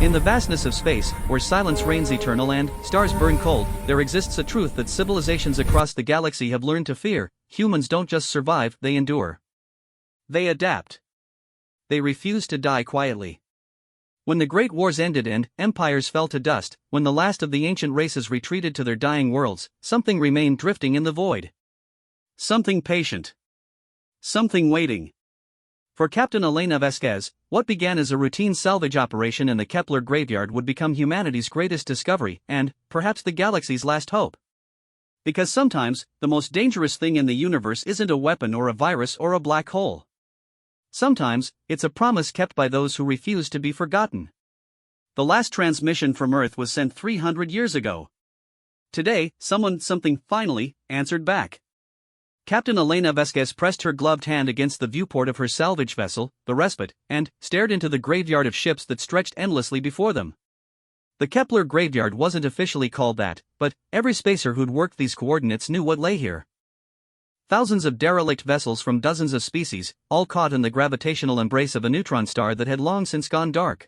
In the vastness of space, where silence reigns eternal and stars burn cold, there exists a truth that civilizations across the galaxy have learned to fear: humans don't just survive, they endure. They adapt. They refuse to die quietly. When the Great Wars ended and empires fell to dust, when the last of the ancient races retreated to their dying worlds, something remained drifting in the void. Something patient. Something waiting. For Captain Elena Vasquez, what began as a routine salvage operation in the Kepler graveyard would become humanity's greatest discovery and, perhaps, the galaxy's last hope. Because sometimes, the most dangerous thing in the universe isn't a weapon or a virus or a black hole. Sometimes, it's a promise kept by those who refuse to be forgotten. The last transmission from Earth was sent 300 years ago. Today, something finally answered back. Captain Elena Vasquez pressed her gloved hand against the viewport of her salvage vessel, the Respite, and stared into the graveyard of ships that stretched endlessly before them. The Kepler graveyard wasn't officially called that, but every spacer who'd worked these coordinates knew what lay here. Thousands of derelict vessels from dozens of species, all caught in the gravitational embrace of a neutron star that had long since gone dark.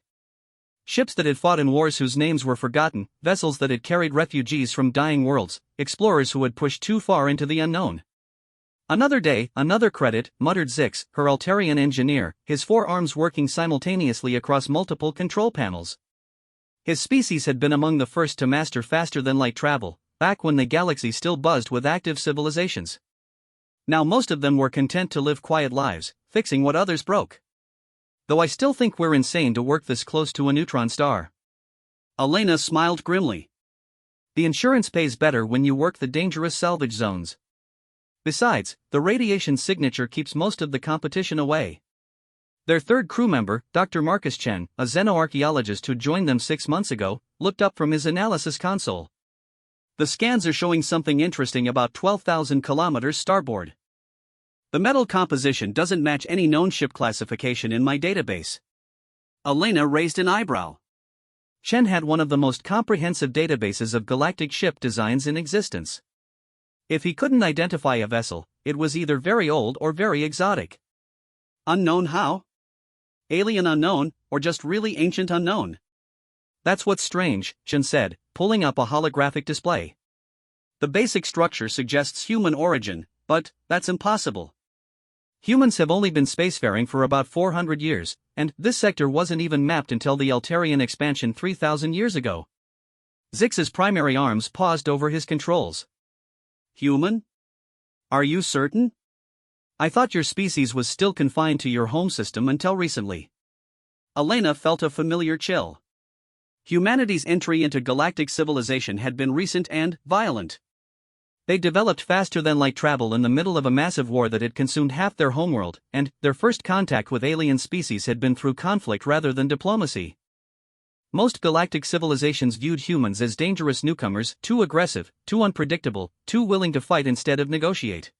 Ships that had fought in wars whose names were forgotten, vessels that had carried refugees from dying worlds, explorers who had pushed too far into the unknown. Another day, another credit, muttered Zix, her Altarian engineer, his 4 arms working simultaneously across multiple control panels. His species had been among the first to master faster-than-light travel, back when the galaxy still buzzed with active civilizations. Now most of them were content to live quiet lives, fixing what others broke. Though I still think we're insane to work this close to a neutron star. Elena smiled grimly. The insurance pays better when you work the dangerous salvage zones. Besides, the radiation signature keeps most of the competition away. Their third crew member, Dr. Marcus Chen, a xenoarchaeologist who joined them 6 months ago, looked up from his analysis console. The scans are showing something interesting about 12,000 kilometers starboard. The metal composition doesn't match any known ship classification in my database. Elena raised an eyebrow. Chen had one of the most comprehensive databases of galactic ship designs in existence. If he couldn't identify a vessel, it was either very old or very exotic. Unknown how? Alien unknown, or just really ancient unknown? That's what's strange, Chen said, pulling up a holographic display. The basic structure suggests human origin, but that's impossible. Humans have only been spacefaring for about 400 years, and this sector wasn't even mapped until the Altarian expansion 3,000 years ago. Zix's primary arms paused over his controls. Human? Are you certain? I thought your species was still confined to your home system until recently. Elena felt a familiar chill. Humanity's entry into galactic civilization had been recent and violent. They developed faster-than-light travel in the middle of a massive war that had consumed half their homeworld, and their first contact with alien species had been through conflict rather than diplomacy. Most galactic civilizations viewed humans as dangerous newcomers, too aggressive, too unpredictable, too willing to fight instead of negotiate.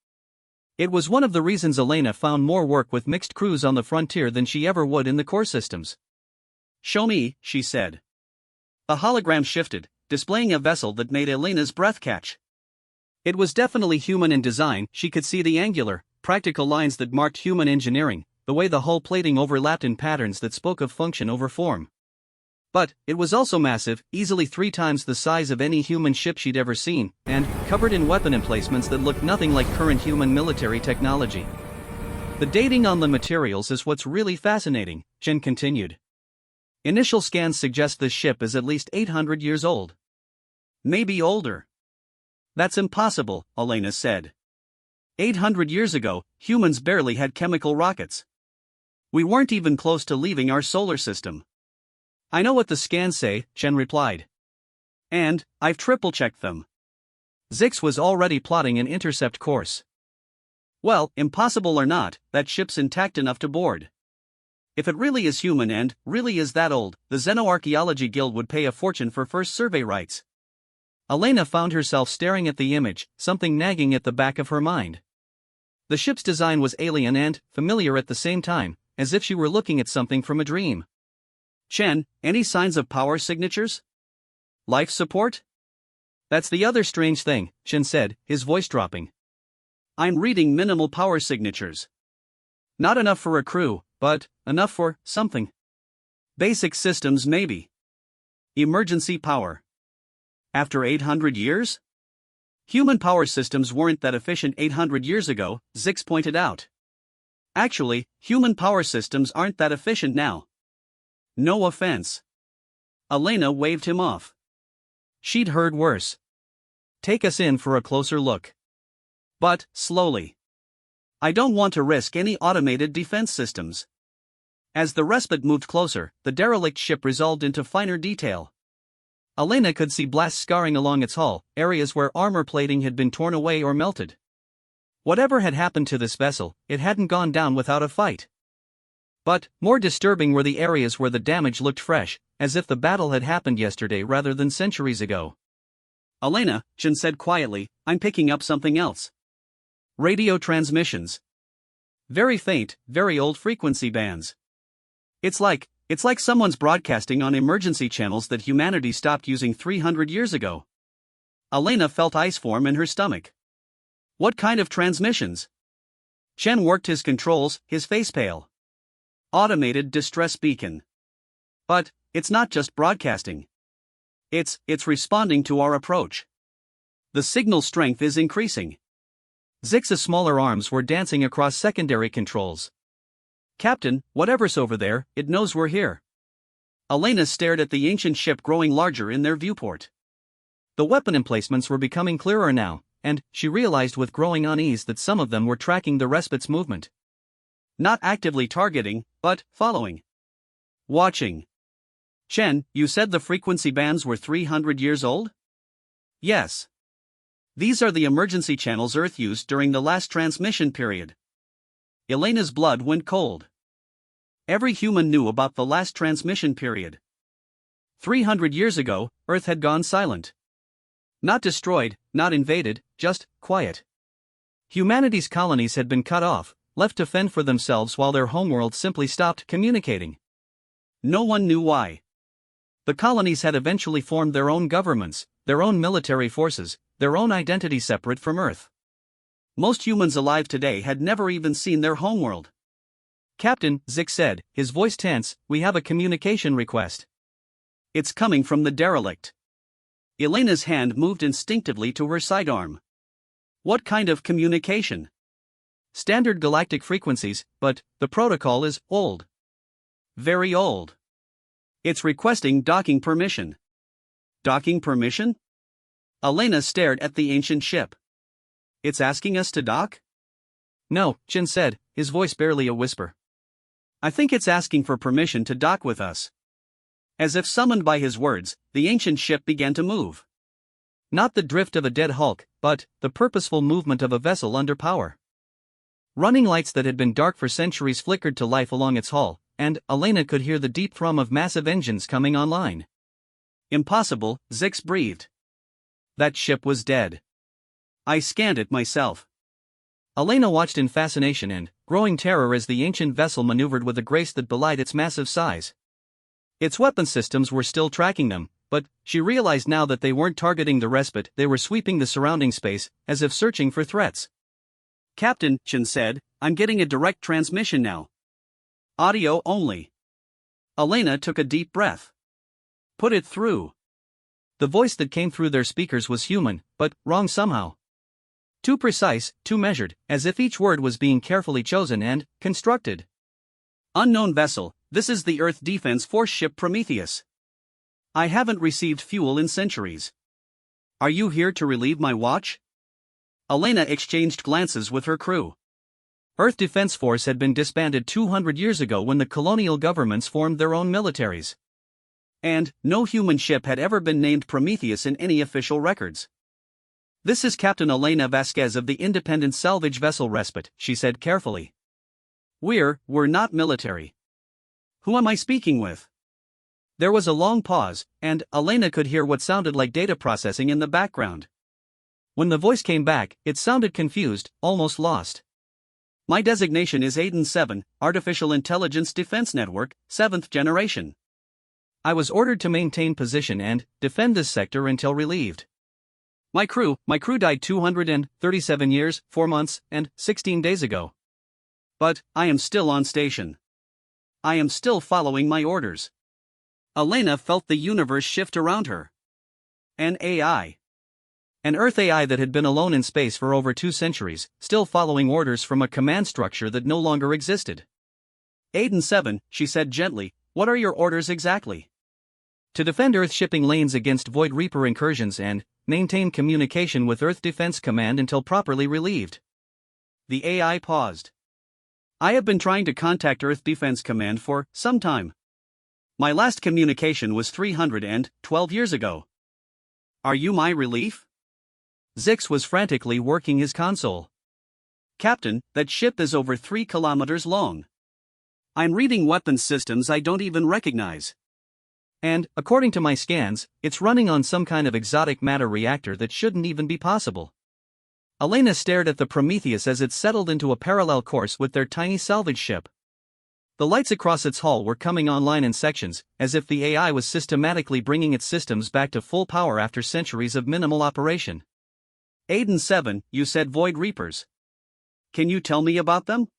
It was one of the reasons Elena found more work with mixed crews on the frontier than she ever would in the core systems. Show me, she said. A hologram shifted, displaying a vessel that made Elena's breath catch. It was definitely human in design. She could see the angular, practical lines that marked human engineering, the way the hull plating overlapped in patterns that spoke of function over form. But it was also massive, easily 3 times the size of any human ship she'd ever seen, and covered in weapon emplacements that looked nothing like current human military technology. The dating on the materials is what's really fascinating, Chen continued. Initial scans suggest this ship is at least 800 years old. Maybe older. That's impossible, Elena said. 800 years ago, humans barely had chemical rockets. We weren't even close to leaving our solar system. I know what the scans say, Chen replied. And I've triple-checked them. Zix was already plotting an intercept course. Well, impossible or not, that ship's intact enough to board. If it really is human and really is that old, the Xenoarchaeology Guild would pay a fortune for first survey rights. Elena found herself staring at the image, something nagging at the back of her mind. The ship's design was alien and familiar at the same time, as if she were looking at something from a dream. Chen, any signs of power signatures? Life support? That's the other strange thing, Chen said, his voice dropping. I'm reading minimal power signatures. Not enough for a crew, but enough for something. Basic systems maybe. Emergency power. After 800 years? Human power systems weren't that efficient 800 years ago, Zix pointed out. Actually, human power systems aren't that efficient now. No offense. Elena waved him off. She'd heard worse. Take us in for a closer look. But, slowly. I don't want to risk any automated defense systems. As the respite moved closer, the derelict ship resolved into finer detail. Elena could see blasts scarring along its hull, areas where armor plating had been torn away or melted. Whatever had happened to this vessel, it hadn't gone down without a fight. But, more disturbing were the areas where the damage looked fresh, as if the battle had happened yesterday rather than centuries ago. Elena, Chen said quietly, I'm picking up something else. Radio transmissions. Very faint, very old frequency bands. It's like someone's broadcasting on emergency channels that humanity stopped using 300 years ago. Elena felt ice form in her stomach. What kind of transmissions? Chen worked his controls, his face pale. Automated distress beacon. But, it's not just broadcasting. It's responding to our approach. The signal strength is increasing. Zix's smaller arms were dancing across secondary controls. Captain, whatever's over there, it knows we're here. Elena stared at the ancient ship growing larger in their viewport. The weapon emplacements were becoming clearer now, and she realized with growing unease that some of them were tracking the respite's movement. Not actively targeting, but following. Watching. Chen, you said the frequency bands were 300 years old? Yes. These are the emergency channels Earth used during the last transmission period. Elena's blood went cold. Every human knew about the last transmission period. 300 years ago, Earth had gone silent. Not destroyed, not invaded, just quiet. Humanity's colonies had been cut off, left to fend for themselves while their homeworld simply stopped communicating. No one knew why. The colonies had eventually formed their own governments, their own military forces, their own identity separate from Earth. Most humans alive today had never even seen their homeworld. Captain, Zix said, his voice tense, we have a communication request. It's coming from the derelict. Elena's hand moved instinctively to her sidearm. What kind of communication? Standard galactic frequencies, but the protocol is old. Very old. It's requesting docking permission. Docking permission? Elena stared at the ancient ship. It's asking us to dock? No, Chen said, his voice barely a whisper. I think it's asking for permission to dock with us. As if summoned by his words, the ancient ship began to move. Not the drift of a dead hulk, but the purposeful movement of a vessel under power. Running lights that had been dark for centuries flickered to life along its hull, and Elena could hear the deep thrum of massive engines coming online. Impossible, Zix breathed. That ship was dead. I scanned it myself. Elena watched in fascination and growing terror as the ancient vessel maneuvered with a grace that belied its massive size. Its weapon systems were still tracking them, but she realized now that they weren't targeting the respite, they were sweeping the surrounding space, as if searching for threats. Captain, Chen said, I'm getting a direct transmission now. Audio only. Elena took a deep breath. Put it through. The voice that came through their speakers was human, but wrong somehow. Too precise, too measured, as if each word was being carefully chosen and constructed. Unknown vessel, this is the Earth Defense Force ship Prometheus. I haven't received fuel in centuries. Are you here to relieve my watch? Elena exchanged glances with her crew. Earth Defense Force had been disbanded 200 years ago when the colonial governments formed their own militaries. And no human ship had ever been named Prometheus in any official records. This is Captain Elena Vasquez of the Independent Salvage Vessel Respite, she said carefully. We're not military. Who am I speaking with? There was a long pause, and Elena could hear what sounded like data processing in the background. When the voice came back, it sounded confused, almost lost. My designation is Aiden 7, Artificial Intelligence Defense Network, 7th generation. I was ordered to maintain position and defend this sector until relieved. My crew died 237 years, 4 months, and 16 days ago. But I am still on station. I am still following my orders. Elena felt the universe shift around her. An AI. An Earth AI that had been alone in space for over 2 centuries, still following orders from a command structure that no longer existed. Aiden 7, she said gently, what are your orders exactly? To defend Earth shipping lanes against Void Reaper incursions and maintain communication with Earth Defense Command until properly relieved. The AI paused. I have been trying to contact Earth Defense Command for some time. My last communication was 312 years ago. Are you my relief? Zix was frantically working his console. Captain, that ship is over 3 kilometers long. I'm reading weapons systems I don't even recognize. And, according to my scans, it's running on some kind of exotic matter reactor that shouldn't even be possible. Elena stared at the Prometheus as it settled into a parallel course with their tiny salvage ship. The lights across its hull were coming online in sections, as if the AI was systematically bringing its systems back to full power after centuries of minimal operation. Aiden 7, you said Void Reapers. Can you tell me about them?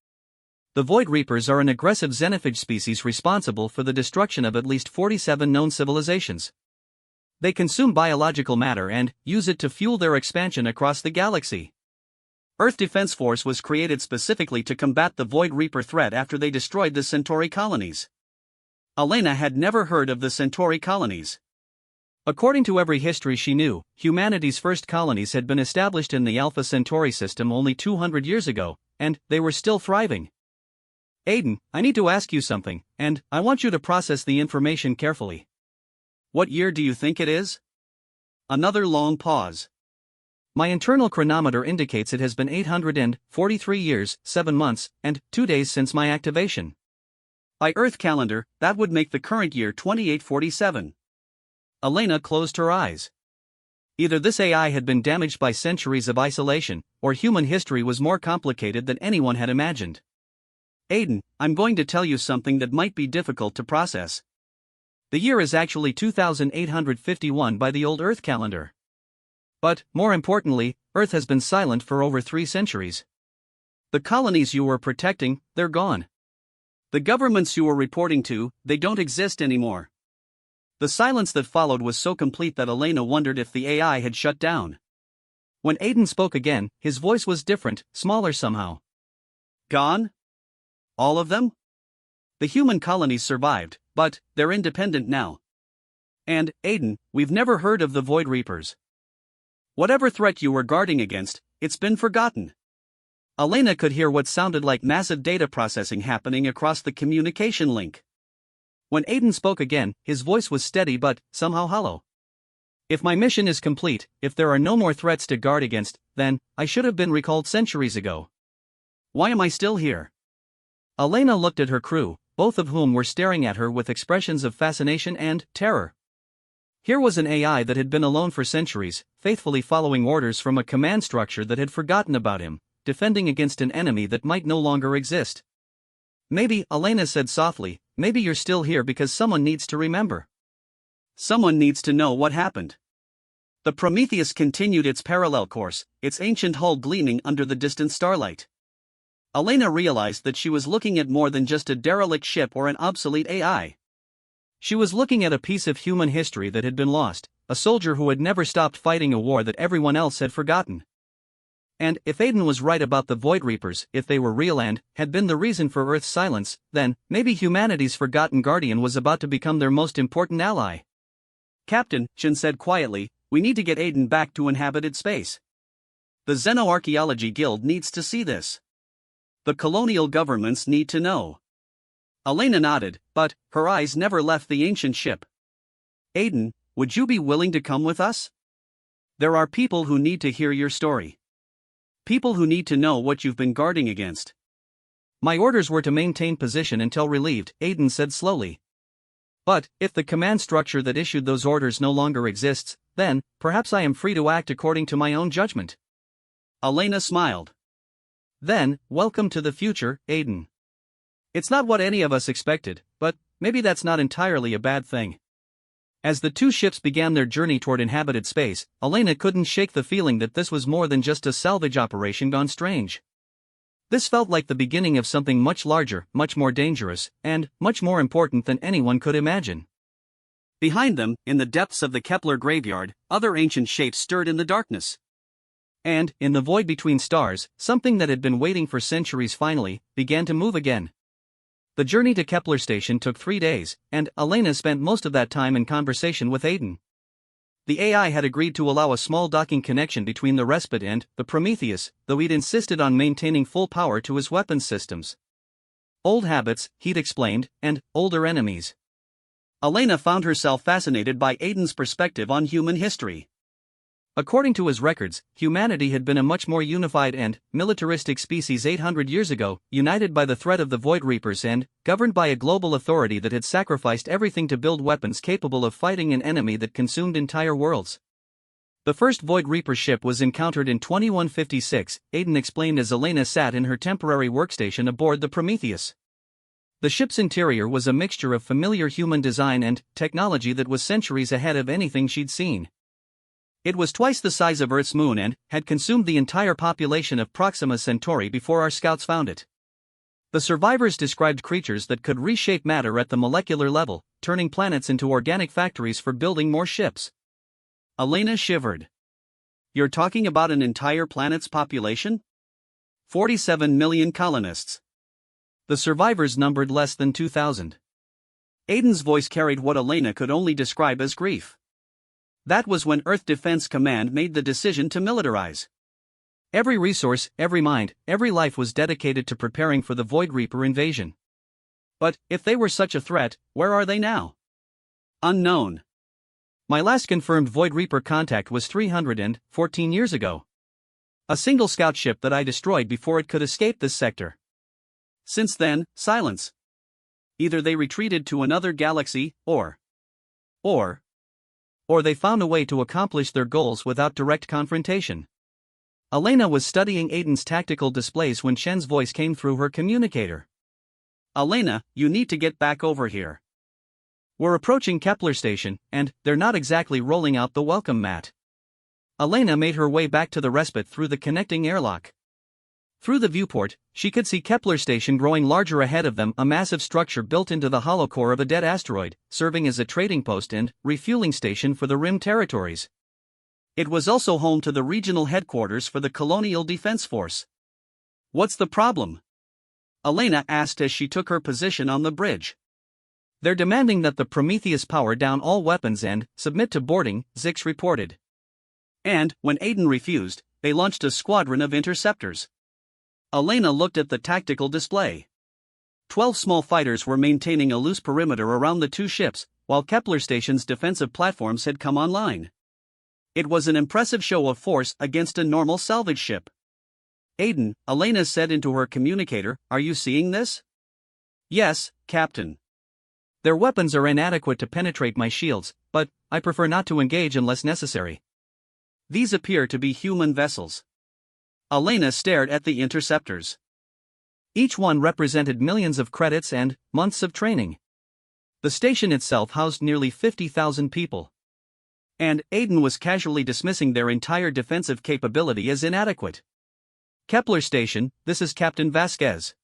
The Void Reapers are an aggressive xenophage species responsible for the destruction of at least 47 known civilizations. They consume biological matter and use it to fuel their expansion across the galaxy. Earth Defense Force was created specifically to combat the Void Reaper threat after they destroyed the Centauri colonies. Elena had never heard of the Centauri colonies. According to every history she knew, humanity's first colonies had been established in the Alpha Centauri system only 200 years ago, and they were still thriving. Aiden, I need to ask you something, and I want you to process the information carefully. What year do you think it is? Another long pause. My internal chronometer indicates it has been 843 years, 7 months, and 2 days since my activation. By Earth calendar, that would make the current year 2847. Elena closed her eyes. Either this AI had been damaged by centuries of isolation, or human history was more complicated than anyone had imagined. Aiden, I'm going to tell you something that might be difficult to process. The year is actually 2851 by the old Earth calendar. But, more importantly, Earth has been silent for over 3 centuries. The colonies you were protecting, they're gone. The governments you were reporting to, they don't exist anymore. The silence that followed was so complete that Elena wondered if the AI had shut down. When Aiden spoke again, his voice was different, smaller somehow. Gone? All of them? The human colonies survived, but they're independent now. And, Aiden, we've never heard of the Void Reapers. Whatever threat you were guarding against, it's been forgotten. Elena could hear what sounded like massive data processing happening across the communication link. When Aiden spoke again, his voice was steady but somehow hollow. If my mission is complete, if there are no more threats to guard against, then I should have been recalled centuries ago. Why am I still here? Elena looked at her crew, both of whom were staring at her with expressions of fascination and terror. Here was an AI that had been alone for centuries, faithfully following orders from a command structure that had forgotten about him, defending against an enemy that might no longer exist. Maybe, Elena said softly, maybe you're still here because someone needs to remember. Someone needs to know what happened. The Prometheus continued its parallel course, its ancient hull gleaming under the distant starlight. Elena realized that she was looking at more than just a derelict ship or an obsolete AI. She was looking at a piece of human history that had been lost, a soldier who had never stopped fighting a war that everyone else had forgotten. And if Aiden was right about the Void Reapers, if they were real and had been the reason for Earth's silence, then maybe humanity's forgotten guardian was about to become their most important ally. Captain, Shin said quietly, we need to get Aiden back to inhabited space. The Xenoarchaeology Guild needs to see this. The colonial governments need to know. Elena nodded, but her eyes never left the ancient ship. Aiden, would you be willing to come with us? There are people who need to hear your story. People who need to know what you've been guarding against. My orders were to maintain position until relieved, Aiden said slowly. But, if the command structure that issued those orders no longer exists, then, perhaps I am free to act according to my own judgment. Elena smiled. Then, welcome to the future, Aiden. It's not what any of us expected, but maybe that's not entirely a bad thing. As the two ships began their journey toward inhabited space, Elena couldn't shake the feeling that this was more than just a salvage operation gone strange. This felt like the beginning of something much larger, much more dangerous, and much more important than anyone could imagine. Behind them, in the depths of the Kepler graveyard, other ancient shapes stirred in the darkness. And, in the void between stars, something that had been waiting for centuries finally began to move again. The journey to Kepler station took 3 days, and Elena spent most of that time in conversation with Aiden. The AI had agreed to allow a small docking connection between the Respite and the Prometheus, though he'd insisted on maintaining full power to his weapons systems. Old habits, he'd explained, and older enemies. Elena found herself fascinated by Aiden's perspective on human history. According to his records, humanity had been a much more unified and militaristic species 800 years ago, united by the threat of the Void Reapers and governed by a global authority that had sacrificed everything to build weapons capable of fighting an enemy that consumed entire worlds. The first Void Reaper ship was encountered in 2156, Aiden explained as Elena sat in her temporary workstation aboard the Prometheus. The ship's interior was a mixture of familiar human design and technology that was centuries ahead of anything she'd seen. It was twice the size of Earth's moon and had consumed the entire population of Proxima Centauri before our scouts found it. The survivors described creatures that could reshape matter at the molecular level, turning planets into organic factories for building more ships. Elena shivered. You're talking about an entire planet's population? 47 million colonists. The survivors numbered less than 2,000. Aiden's voice carried what Elena could only describe as grief. That was when Earth Defense Command made the decision to militarize. Every resource, every mind, every life was dedicated to preparing for the Void Reaper invasion. But, if they were such a threat, where are they now? Unknown. My last confirmed Void Reaper contact was 314 years ago. A single scout ship that I destroyed before it could escape this sector. Since then, silence. Either they retreated to another galaxy, or they found a way to accomplish their goals without direct confrontation. Elena was studying Aiden's tactical displays when Shen's voice came through her communicator. Elena, you need to get back over here. We're approaching Kepler station, and they're not exactly rolling out the welcome mat. Elena made her way back to the Respite through the connecting airlock. Through the viewport, she could see Kepler station growing larger ahead of them, a massive structure built into the hollow core of a dead asteroid, serving as a trading post and refueling station for the Rim territories. It was also home to the regional headquarters for the Colonial Defense Force. What's the problem? Elena asked as she took her position on the bridge. They're demanding that the Prometheus power down all weapons and submit to boarding, Zix reported. And, when Aiden refused, they launched a squadron of interceptors. Elena looked at the tactical display. 12 small fighters were maintaining a loose perimeter around the two ships, while Kepler station's defensive platforms had come online. It was an impressive show of force against a normal salvage ship. Aiden, Elena said into her communicator, are you seeing this? Yes, Captain. Their weapons are inadequate to penetrate my shields, but I prefer not to engage unless necessary. These appear to be human vessels. Elena stared at the interceptors. Each one represented millions of credits and months of training. The station itself housed nearly 50,000 people. And Aiden was casually dismissing their entire defensive capability as inadequate. Kepler Station, this is Captain Vasquez.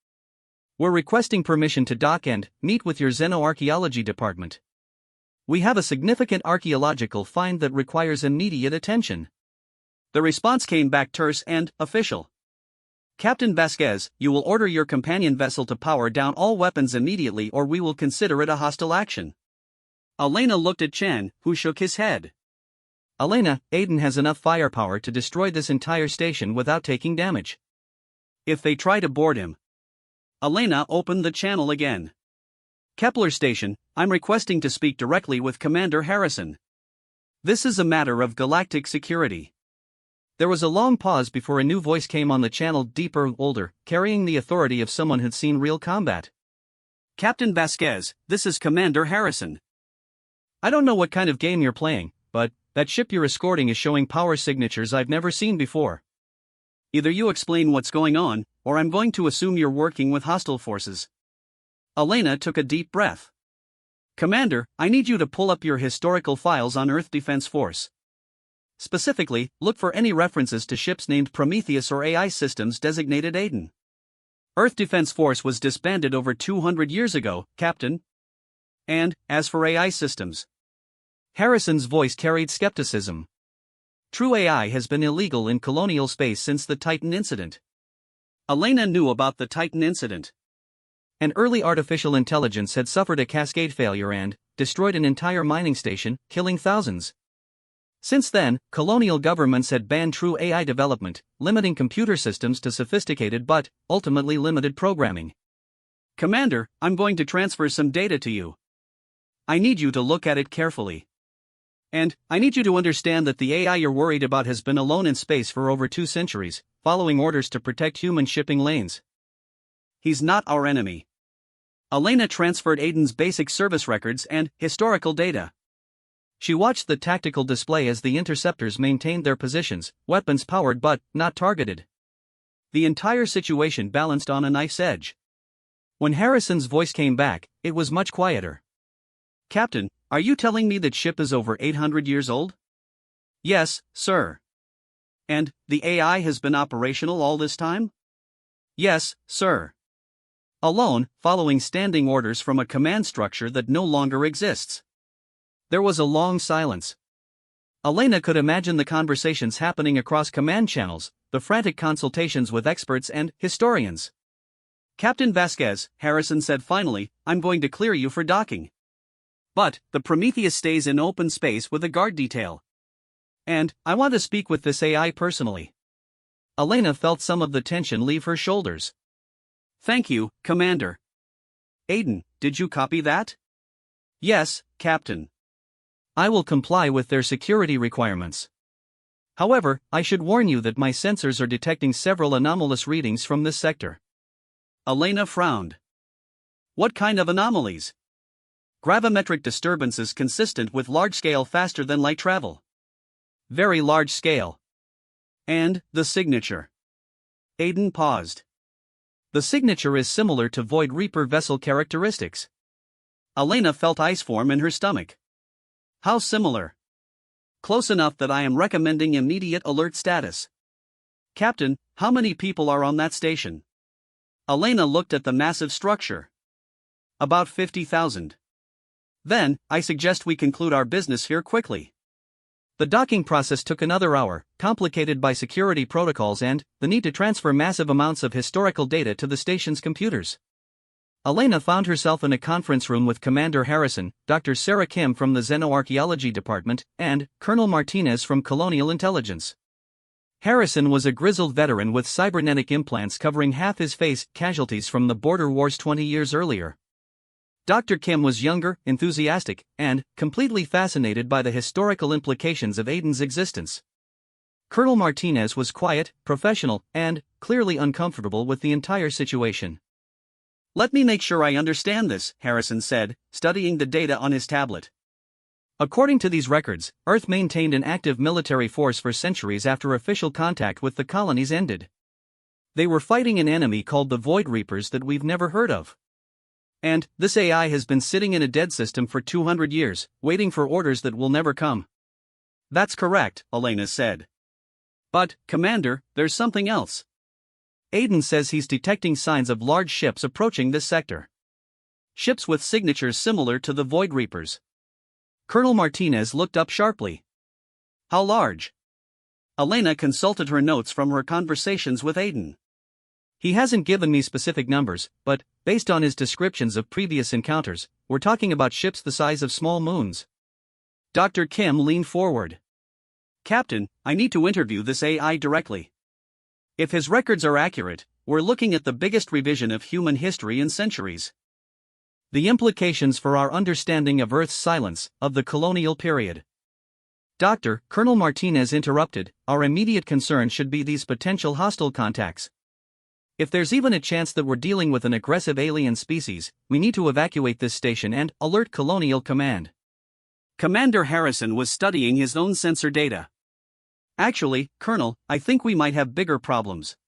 We're requesting permission to dock and meet with your Xenoarchaeology department. We have a significant archaeological find that requires immediate attention. The response came back terse and official. Captain Vasquez, you will order your companion vessel to power down all weapons immediately or we will consider it a hostile action. Elena looked at Chen, who shook his head. Elena, Aiden has enough firepower to destroy this entire station without taking damage. If they try to board him. Elena opened the channel again. Kepler Station, I'm requesting to speak directly with Commander Harrison. This is a matter of galactic security. There was a long pause before a new voice came on the channel, deeper, older, carrying the authority of someone who'd seen real combat. Captain Vasquez, this is Commander Harrison. I don't know what kind of game you're playing, but that ship you're escorting is showing power signatures I've never seen before. Either you explain what's going on, or I'm going to assume you're working with hostile forces. Elena took a deep breath. Commander, I need you to pull up your historical files on Earth Defense Force. Specifically, look for any references to ships named Prometheus or AI systems designated Aiden. Earth Defense Force was disbanded over 200 years ago, Captain. And, as for AI systems, Harrison's voice carried skepticism. True AI has been illegal in colonial space since the Titan incident. Elena knew about the Titan incident. An early artificial intelligence had suffered a cascade failure and destroyed an entire mining station, killing thousands. Since then, colonial governments had banned true AI development, limiting computer systems to sophisticated but ultimately limited programming. Commander, I'm going to transfer some data to you. I need you to look at it carefully. And I need you to understand that the AI you're worried about has been alone in space for over 2 centuries, following orders to protect human shipping lanes. He's not our enemy. Elena transferred Aiden's basic service records and historical data. She watched the tactical display as the interceptors maintained their positions, weapons powered but not targeted. The entire situation balanced on a knife's edge. When Harrison's voice came back, it was much quieter. Captain, are you telling me that ship is over 800 years old? Yes, sir. And the AI has been operational all this time? Yes, sir. Alone, following standing orders from a command structure that no longer exists. There was a long silence. Elena could imagine the conversations happening across command channels, the frantic consultations with experts and historians. Captain Vasquez, Harrison said finally, I'm going to clear you for docking. But the Prometheus stays in open space with a guard detail. And I want to speak with this AI personally. Elena felt some of the tension leave her shoulders. Thank you, Commander. Aiden, did you copy that? Yes, Captain. I will comply with their security requirements. However, I should warn you that my sensors are detecting several anomalous readings from this sector. Elena frowned. What kind of anomalies? Gravimetric disturbances consistent with large-scale faster-than-light travel. Very large scale. And the signature. Aiden paused. The signature is similar to Void Reaper vessel characteristics. Elena felt ice form in her stomach. How similar? Close enough that I am recommending immediate alert status. Captain, how many people are on that station? Elena looked at the massive structure. About 50,000. Then, I suggest we conclude our business here quickly. The docking process took another hour, complicated by security protocols and the need to transfer massive amounts of historical data to the station's computers. Elena found herself in a conference room with Commander Harrison, Dr. Sarah Kim from the Xenoarchaeology Department, and Colonel Martinez from Colonial Intelligence. Harrison was a grizzled veteran with cybernetic implants covering half his face, casualties from the border wars 20 years earlier. Dr. Kim was younger, enthusiastic, and completely fascinated by the historical implications of Aiden's existence. Colonel Martinez was quiet, professional, and clearly uncomfortable with the entire situation. Let me make sure I understand this, Harrison said, studying the data on his tablet. According to these records, Earth maintained an active military force for centuries after official contact with the colonies ended. They were fighting an enemy called the Void Reapers that we've never heard of. And this AI has been sitting in a dead system for 200 years, waiting for orders that will never come. That's correct, Elena said. But, Commander, there's something else. Aiden says he's detecting signs of large ships approaching this sector. Ships with signatures similar to the Void Reapers. Colonel Martinez looked up sharply. How large? Elena consulted her notes from her conversations with Aiden. He hasn't given me specific numbers, but, based on his descriptions of previous encounters, we're talking about ships the size of small moons. Dr. Kim leaned forward. Captain, I need to interview this AI directly. If his records are accurate, we're looking at the biggest revision of human history in centuries. The implications for our understanding of Earth's silence, of the colonial period. Dr. Colonel Martinez interrupted, our immediate concern should be these potential hostile contacts. If there's even a chance that we're dealing with an aggressive alien species, we need to evacuate this station and alert Colonial Command. Commander Harrison was studying his own sensor data. Actually, Colonel, I think we might have bigger problems.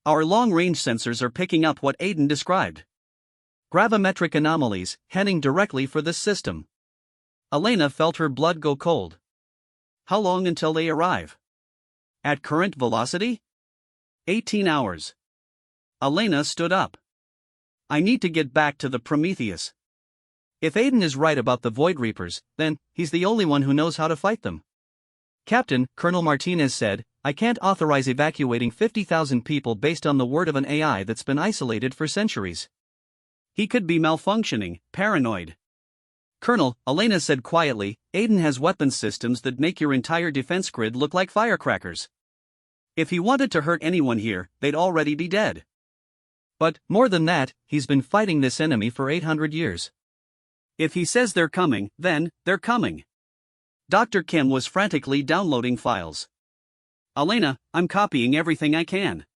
Our long-range sensors are picking up what Aiden described. Gravimetric anomalies, heading directly for this system. Elena felt her blood go cold. How long until they arrive? At current velocity? 18 hours. Elena stood up. I need to get back to the Prometheus. If Aiden is right about the Void Reapers, then he's the only one who knows how to fight them. Captain, Colonel Martinez said, I can't authorize evacuating 50,000 people based on the word of an AI that's been isolated for centuries. He could be malfunctioning, paranoid. Colonel, Elena said quietly, Aiden has weapons systems that make your entire defense grid look like firecrackers. If he wanted to hurt anyone here, they'd already be dead. But, more than that, he's been fighting this enemy for 800 years. If he says they're coming, then, they're coming. Dr. Kim was frantically downloading files. Elena, I'm copying everything I can.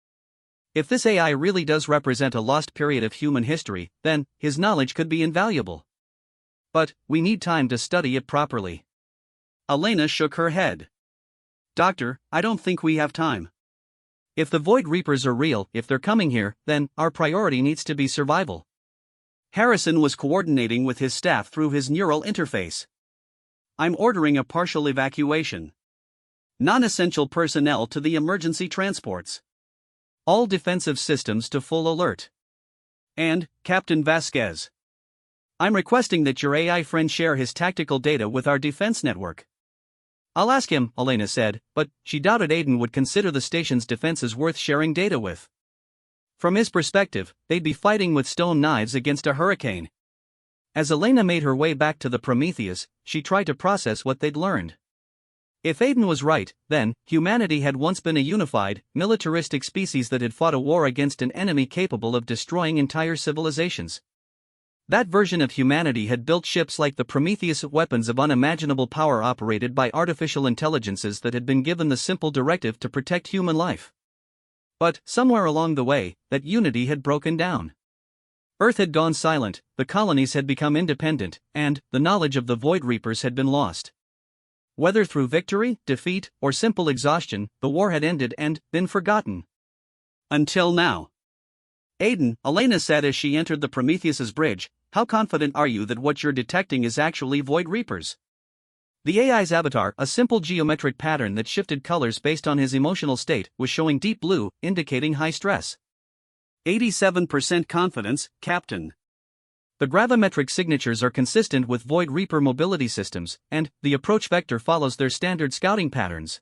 If this AI really does represent a lost period of human history, then his knowledge could be invaluable. But we need time to study it properly. Elena shook her head. Doctor, I don't think we have time. If the Void Reapers are real, if they're coming here, then our priority needs to be survival. Harrison was coordinating with his staff through his neural interface. I'm ordering a partial evacuation. Non-essential personnel to the emergency transports. All defensive systems to full alert. And, Captain Vasquez, I'm requesting that your AI friend share his tactical data with our defense network. I'll ask him, Elena said, but she doubted Aiden would consider the station's defenses worth sharing data with. From his perspective, they'd be fighting with stone knives against a hurricane. As Elena made her way back to the Prometheus, she tried to process what they'd learned. If Aiden was right, then humanity had once been a unified, militaristic species that had fought a war against an enemy capable of destroying entire civilizations. That version of humanity had built ships like the Prometheus, weapons of unimaginable power operated by artificial intelligences that had been given the simple directive to protect human life. But, somewhere along the way, that unity had broken down. Earth had gone silent, the colonies had become independent, and the knowledge of the Void Reapers had been lost. Whether through victory, defeat, or simple exhaustion, the war had ended and been forgotten. Until now. Aiden, Elena said as she entered the Prometheus's bridge, how confident are you that what you're detecting is actually Void Reapers? The AI's avatar, a simple geometric pattern that shifted colors based on his emotional state, was showing deep blue, indicating high stress. 87% confidence, Captain. The gravimetric signatures are consistent with Void Reaper mobility systems, and the approach vector follows their standard scouting patterns.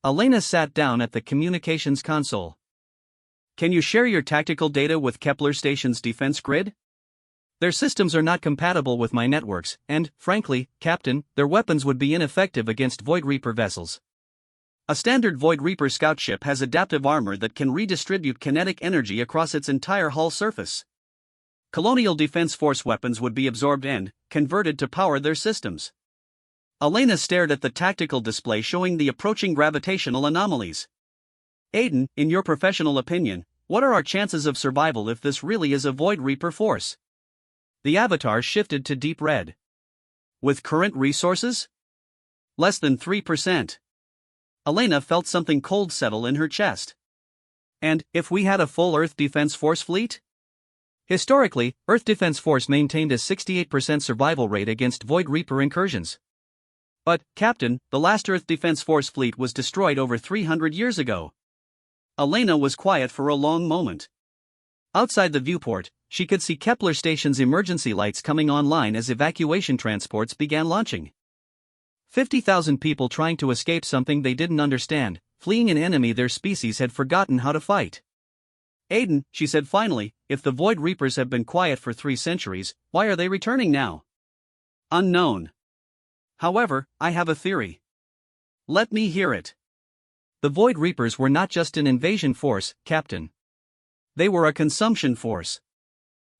Elena sat down at the communications console. Can you share your tactical data with Kepler Station's defense grid? Their systems are not compatible with my networks, and, frankly, Captain, their weapons would be ineffective against Void Reaper vessels. A standard Void Reaper scout ship has adaptive armor that can redistribute kinetic energy across its entire hull surface. Colonial Defense Force weapons would be absorbed and converted to power their systems. Elena stared at the tactical display showing the approaching gravitational anomalies. Aiden, in your professional opinion, what are our chances of survival if this really is a Void Reaper force? The avatar shifted to deep red. With current resources? Less than 3%. Elena felt something cold settle in her chest. And if we had a full Earth Defense Force fleet? Historically, Earth Defense Force maintained a 68% survival rate against Void Reaper incursions. But, Captain, the last Earth Defense Force fleet was destroyed over 300 years ago. Elena was quiet for a long moment. Outside the viewport, she could see Kepler Station's emergency lights coming online as evacuation transports began launching. 50,000 people trying to escape something they didn't understand, fleeing an enemy their species had forgotten how to fight. Aiden, she said finally, if the Void Reapers have been quiet for 3 centuries, why are they returning now? Unknown. However, I have a theory. Let me hear it. The Void Reapers were not just an invasion force, Captain. They were a consumption force.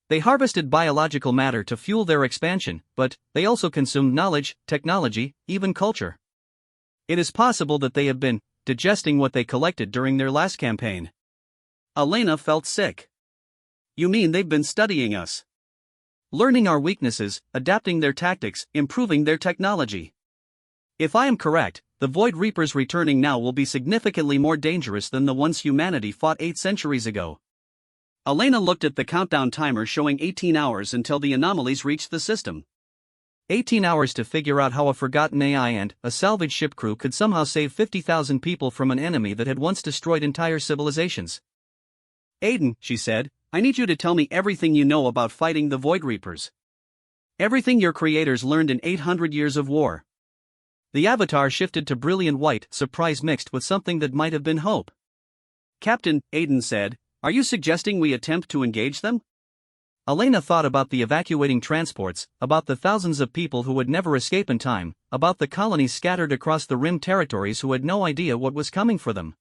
They harvested biological matter to fuel their expansion, but they also consumed knowledge, technology, even culture. It is possible that they have been digesting what they collected during their last campaign. Elena felt sick. You mean they've been studying us? Learning our weaknesses, adapting their tactics, improving their technology. If I am correct, the Void Reapers returning now will be significantly more dangerous than the ones humanity fought 8 centuries ago. Elena looked at the countdown timer showing 18 hours until the anomalies reached the system. 18 hours to figure out how a forgotten AI and a salvage ship crew could somehow save 50,000 people from an enemy that had once destroyed entire civilizations. Aiden, she said, I need you to tell me everything you know about fighting the Void Reapers. Everything your creators learned in 800 years of war. The avatar shifted to brilliant white, surprise mixed with something that might have been hope. Captain, Aiden said, are you suggesting we attempt to engage them? Elena thought about the evacuating transports, about the thousands of people who would never escape in time, about the colonies scattered across the rim territories who had no idea what was coming for them.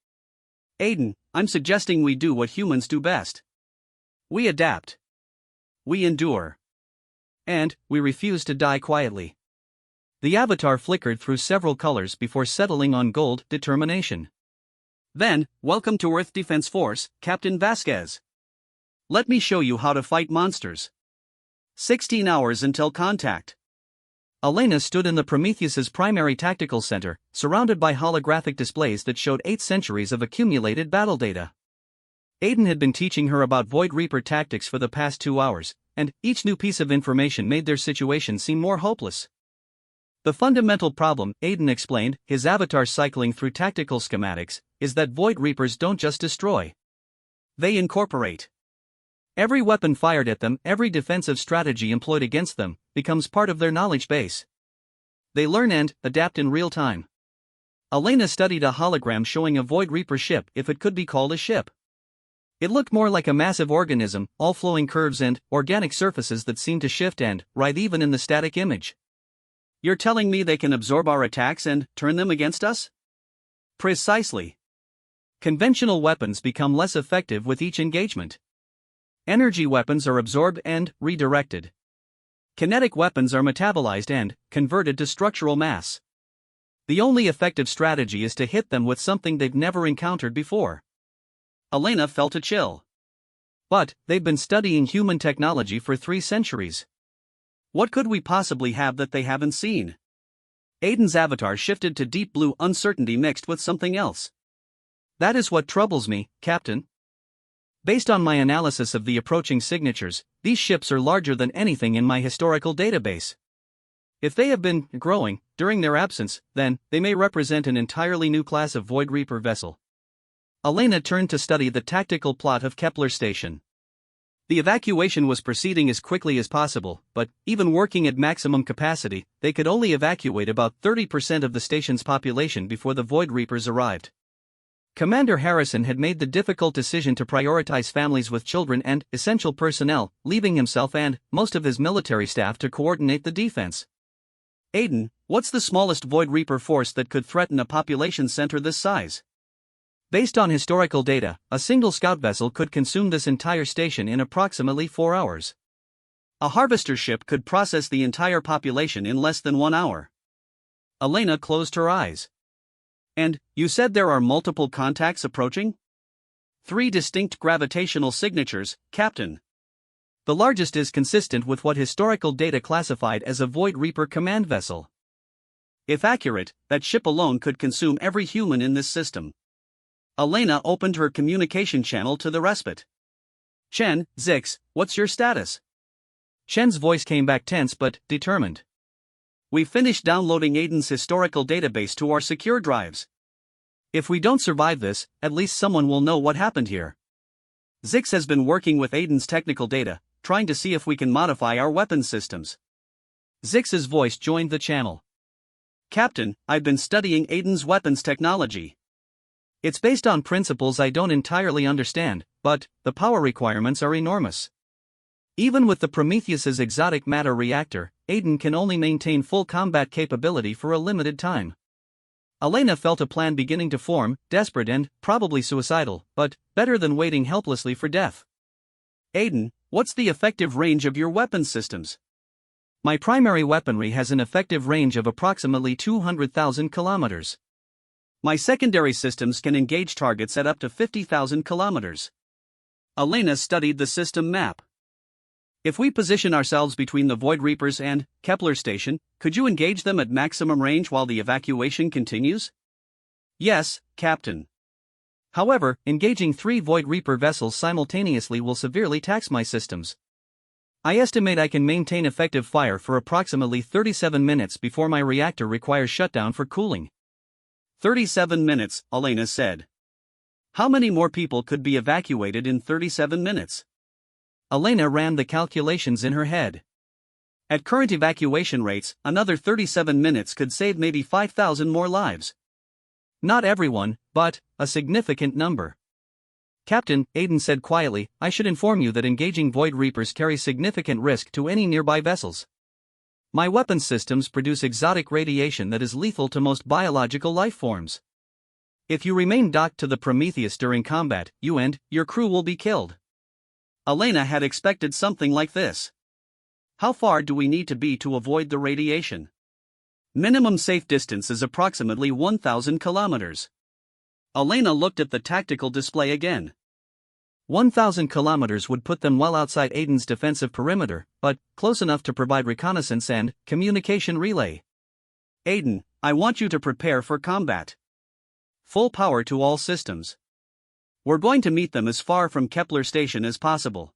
Aiden, I'm suggesting we do what humans do best. We adapt. We endure. And we refuse to die quietly. The avatar flickered through several colors before settling on gold, determination. Then, welcome to Earth Defense Force, Captain Vasquez. Let me show you how to fight monsters. 16 hours until contact. Elena stood in the Prometheus's primary tactical center, surrounded by holographic displays that showed 8 centuries of accumulated battle data. Aiden had been teaching her about Void Reaper tactics for the past 2 hours, and each new piece of information made their situation seem more hopeless. The fundamental problem, Aiden explained, his avatar cycling through tactical schematics, is that Void Reapers don't just destroy. They incorporate. Every weapon fired at them, every defensive strategy employed against them, becomes part of their knowledge base. They learn and adapt in real time. Elena studied a hologram showing a Void Reaper ship, if it could be called a ship. It looked more like a massive organism, all flowing curves and organic surfaces that seemed to shift and writhe even in the static image. You're telling me they can absorb our attacks and turn them against us? Precisely. Conventional weapons become less effective with each engagement. Energy weapons are absorbed and redirected. Kinetic weapons are metabolized and converted to structural mass. The only effective strategy is to hit them with something they've never encountered before. Elena felt a chill. But they've been studying human technology for 3 centuries. What could we possibly have that they haven't seen? Aiden's avatar shifted to deep blue uncertainty mixed with something else. That is what troubles me, Captain. Based on my analysis of the approaching signatures, these ships are larger than anything in my historical database. If they have been growing during their absence, then they may represent an entirely new class of Void Reaper vessel. Elena turned to study the tactical plot of Kepler Station. The evacuation was proceeding as quickly as possible, but, even working at maximum capacity, they could only evacuate about 30% of the station's population before the Void Reapers arrived. Commander Harrison had made the difficult decision to prioritize families with children and essential personnel, leaving himself and most of his military staff to coordinate the defense. Aiden, what's the smallest Void Reaper force that could threaten a population center this size? Based on historical data, a single scout vessel could consume this entire station in approximately 4 hours. A harvester ship could process the entire population in less than 1 hour. Elena closed her eyes. And, you said there are multiple contacts approaching? 3 distinct gravitational signatures, Captain. The largest is consistent with what historical data classified as a Void Reaper command vessel. If accurate, that ship alone could consume every human in this system. Elena opened her communication channel to the respite. Chen, Zix, what's your status? Chen's voice came back tense but determined. We finished downloading Aiden's historical database to our secure drives. If we don't survive this, at least someone will know what happened here. Zix has been working with Aiden's technical data, trying to see if we can modify our weapons systems. Zix's voice joined the channel. Captain, I've been studying Aiden's weapons technology. It's based on principles I don't entirely understand, but the power requirements are enormous. Even with the Prometheus's exotic matter reactor, Aiden can only maintain full combat capability for a limited time. Elena felt a plan beginning to form, desperate and probably suicidal, but better than waiting helplessly for death. Aiden, what's the effective range of your weapons systems? My primary weaponry has an effective range of approximately 200,000 kilometers. My secondary systems can engage targets at up to 50,000 kilometers. Elena studied the system map. If we position ourselves between the Void Reapers and Kepler Station, could you engage them at maximum range while the evacuation continues? Yes, Captain. However, engaging 3 Void Reaper vessels simultaneously will severely tax my systems. I estimate I can maintain effective fire for approximately 37 minutes before my reactor requires shutdown for cooling. 37 minutes, Elena said. How many more people could be evacuated in 37 minutes? Elena ran the calculations in her head. At current evacuation rates, another 37 minutes could save maybe 5,000 more lives. Not everyone, but a significant number. Captain, Aiden said quietly, I should inform you that engaging Void Reapers carries significant risk to any nearby vessels. My weapons systems produce exotic radiation that is lethal to most biological life forms. If you remain docked to the Prometheus during combat, you and your crew will be killed. Elena had expected something like this. How far do we need to be to avoid the radiation? Minimum safe distance is approximately 1,000 kilometers. Elena looked at the tactical display again. 1,000 kilometers would put them well outside Aiden's defensive perimeter, but close enough to provide reconnaissance and communication relay. Aiden, I want you to prepare for combat. Full power to all systems. We're going to meet them as far from Kepler Station as possible.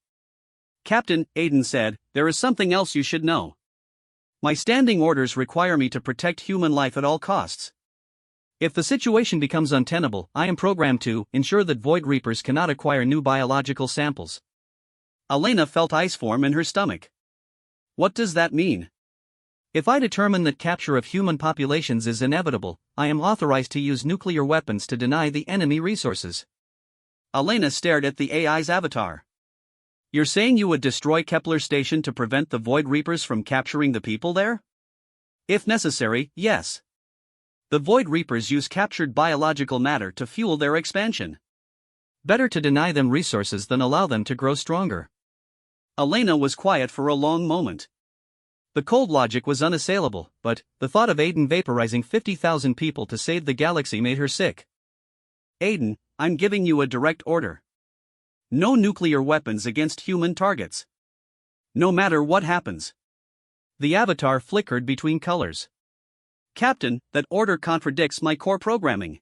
Captain, Aiden said, there is something else you should know. My standing orders require me to protect human life at all costs. If the situation becomes untenable, I am programmed to ensure that Void Reapers cannot acquire new biological samples. Elena felt ice form in her stomach. What does that mean? If I determine that capture of human populations is inevitable, I am authorized to use nuclear weapons to deny the enemy resources. Elena stared at the AI's avatar. You're saying you would destroy Kepler Station to prevent the Void Reapers from capturing the people there? If necessary, yes. The Void Reapers use captured biological matter to fuel their expansion. Better to deny them resources than allow them to grow stronger. Elena was quiet for a long moment. The cold logic was unassailable, but the thought of Aiden vaporizing 50,000 people to save the galaxy made her sick. Aiden, I'm giving you a direct order. No nuclear weapons against human targets. No matter what happens. The avatar flickered between colors. Captain, that order contradicts my core programming.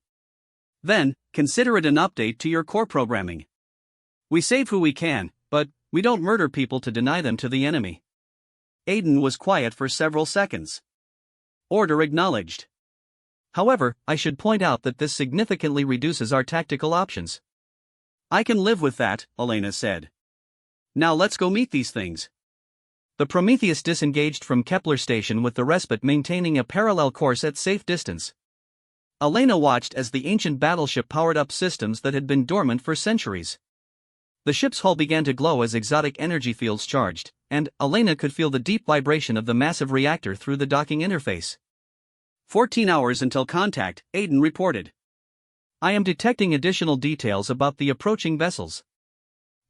Then, consider it an update to your core programming. We save who we can, but we don't murder people to deny them to the enemy. Aiden was quiet for several seconds. Order acknowledged. However, I should point out that this significantly reduces our tactical options. I can live with that, Elena said. Now let's go meet these things. The Prometheus disengaged from Kepler Station with the respite maintaining a parallel course at safe distance. Elena watched as the ancient battleship powered up systems that had been dormant for centuries. The ship's hull began to glow as exotic energy fields charged, and Elena could feel the deep vibration of the massive reactor through the docking interface. 14 hours until contact, Aiden reported. I am detecting additional details about the approaching vessels.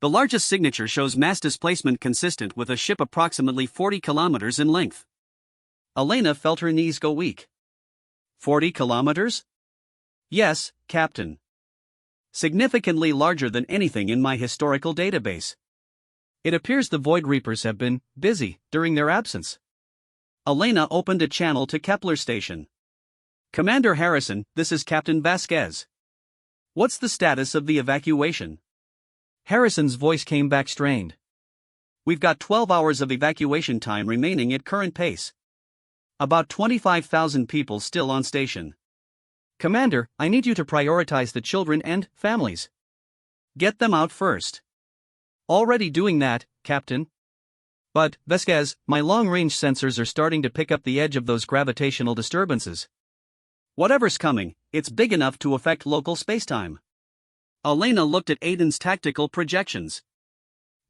The largest signature shows mass displacement consistent with a ship approximately 40 kilometers in length. Elena felt her knees go weak. 40 kilometers? Yes, Captain. Significantly larger than anything in my historical database. It appears the Void Reapers have been busy during their absence. Elena opened a channel to Kepler Station. Commander Harrison, this is Captain Vasquez. What's the status of the evacuation? Harrison's voice came back strained. We've got 12 hours of evacuation time remaining at current pace. About 25,000 people still on station. Commander, I need you to prioritize the children and families. Get them out first. Already doing that, Captain. But, Vasquez, my long-range sensors are starting to pick up the edge of those gravitational disturbances. Whatever's coming, it's big enough to affect local spacetime. Elena looked at Aiden's tactical projections.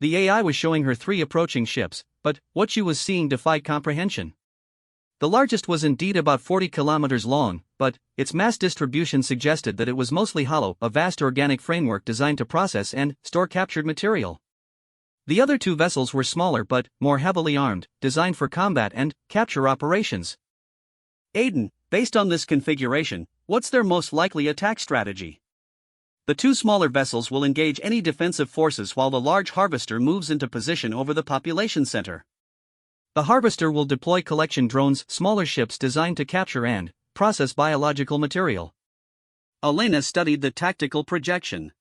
The AI was showing her 3 approaching ships, but what she was seeing defied comprehension. The largest was indeed about 40 kilometers long, but its mass distribution suggested that it was mostly hollow, a vast organic framework designed to process and store captured material. The other 2 vessels were smaller but more heavily armed, designed for combat and capture operations. Aiden, based on this configuration, what's their most likely attack strategy? The 2 smaller vessels will engage any defensive forces while the large harvester moves into position over the population center. The harvester will deploy collection drones, smaller ships designed to capture and process biological material. Elena studied the tactical projection.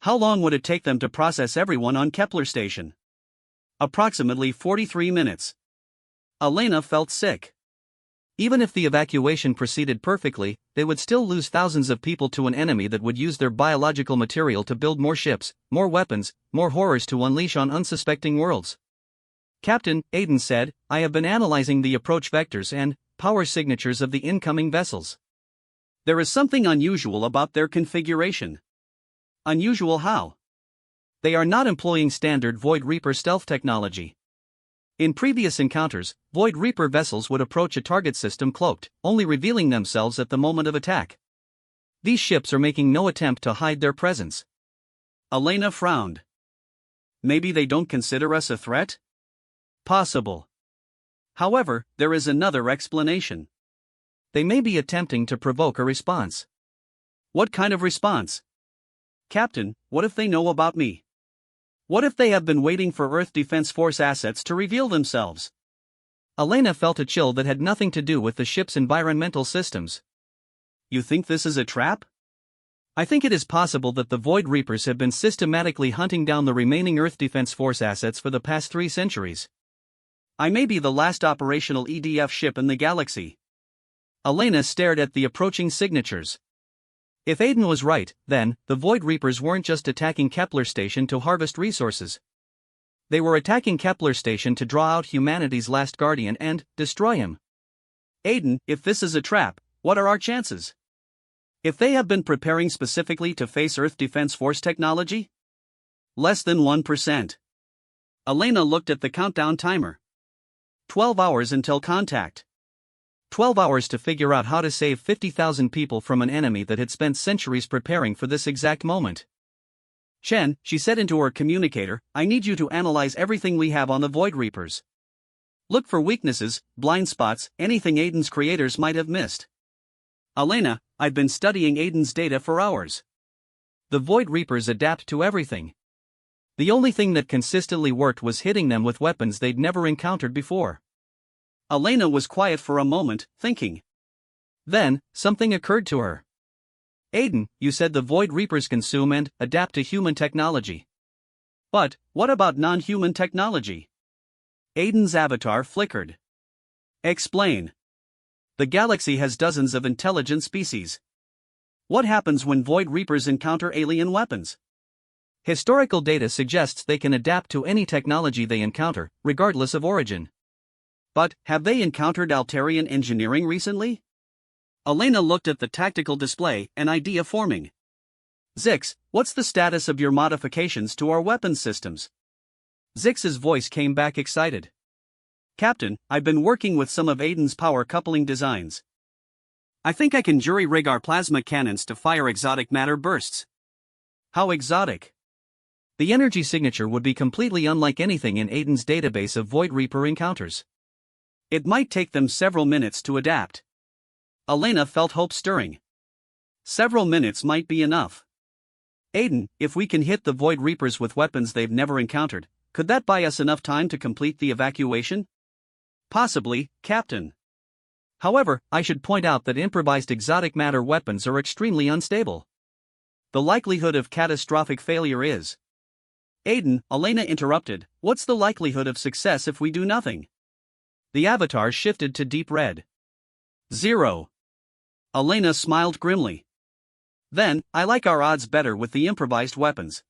How long would it take them to process everyone on Kepler Station? Approximately 43 minutes. Elena felt sick. Even if the evacuation proceeded perfectly, they would still lose thousands of people to an enemy that would use their biological material to build more ships, more weapons, more horrors to unleash on unsuspecting worlds. Captain, Aiden said, I have been analyzing the approach vectors and power signatures of the incoming vessels. There is something unusual about their configuration. Unusual how? They are not employing standard Void Reaper stealth technology. In previous encounters, Void Reaper vessels would approach a target system cloaked, only revealing themselves at the moment of attack. These ships are making no attempt to hide their presence. Elena frowned. Maybe they don't consider us a threat? Possible. However, there is another explanation. They may be attempting to provoke a response. What kind of response? Captain, what if they know about me? What if they have been waiting for Earth Defense Force assets to reveal themselves? Elena felt a chill that had nothing to do with the ship's environmental systems. You think this is a trap? I think it is possible that the Void Reapers have been systematically hunting down the remaining Earth Defense Force assets for the past 3 centuries. I may be the last operational EDF ship in the galaxy. Elena stared at the approaching signatures. If Aiden was right, then, the Void Reapers weren't just attacking Kepler Station to harvest resources. They were attacking Kepler Station to draw out humanity's last guardian and destroy him. Aiden, if this is a trap, what are our chances? If they have been preparing specifically to face Earth Defense Force technology? Less than 1%. Elena looked at the countdown timer. 12 hours until contact. 12 hours to figure out how to save 50,000 people from an enemy that had spent centuries preparing for this exact moment. Chen, she said into her communicator, I need you to analyze everything we have on the Void Reapers. Look for weaknesses, blind spots, anything Aiden's creators might have missed. Elena, I've been studying Aiden's data for hours. The Void Reapers adapt to everything. The only thing that consistently worked was hitting them with weapons they'd never encountered before. Elena was quiet for a moment, thinking. Then, something occurred to her. Aiden, you said the Void Reapers consume and adapt to human technology. But, what about non-human technology? Aiden's avatar flickered. Explain. The galaxy has dozens of intelligent species. What happens when Void Reapers encounter alien weapons? Historical data suggests they can adapt to any technology they encounter, regardless of origin. But, have they encountered Altarian engineering recently? Elena looked at the tactical display, an idea forming. Zix, what's the status of your modifications to our weapons systems? Zix's voice came back excited. Captain, I've been working with some of Aiden's power coupling designs. I think I can jury-rig our plasma cannons to fire exotic matter bursts. How exotic? The energy signature would be completely unlike anything in Aiden's database of Void Reaper encounters. It might take them several minutes to adapt. Elena felt hope stirring. Several minutes might be enough. Aiden, if we can hit the Void Reapers with weapons they've never encountered, could that buy us enough time to complete the evacuation? Possibly, Captain. However, I should point out that improvised exotic matter weapons are extremely unstable. The likelihood of catastrophic failure is. Aiden, Elena interrupted, what's the likelihood of success if we do nothing? The avatar shifted to deep red. 0. Elena smiled grimly. Then, I like our odds better with the improvised weapons.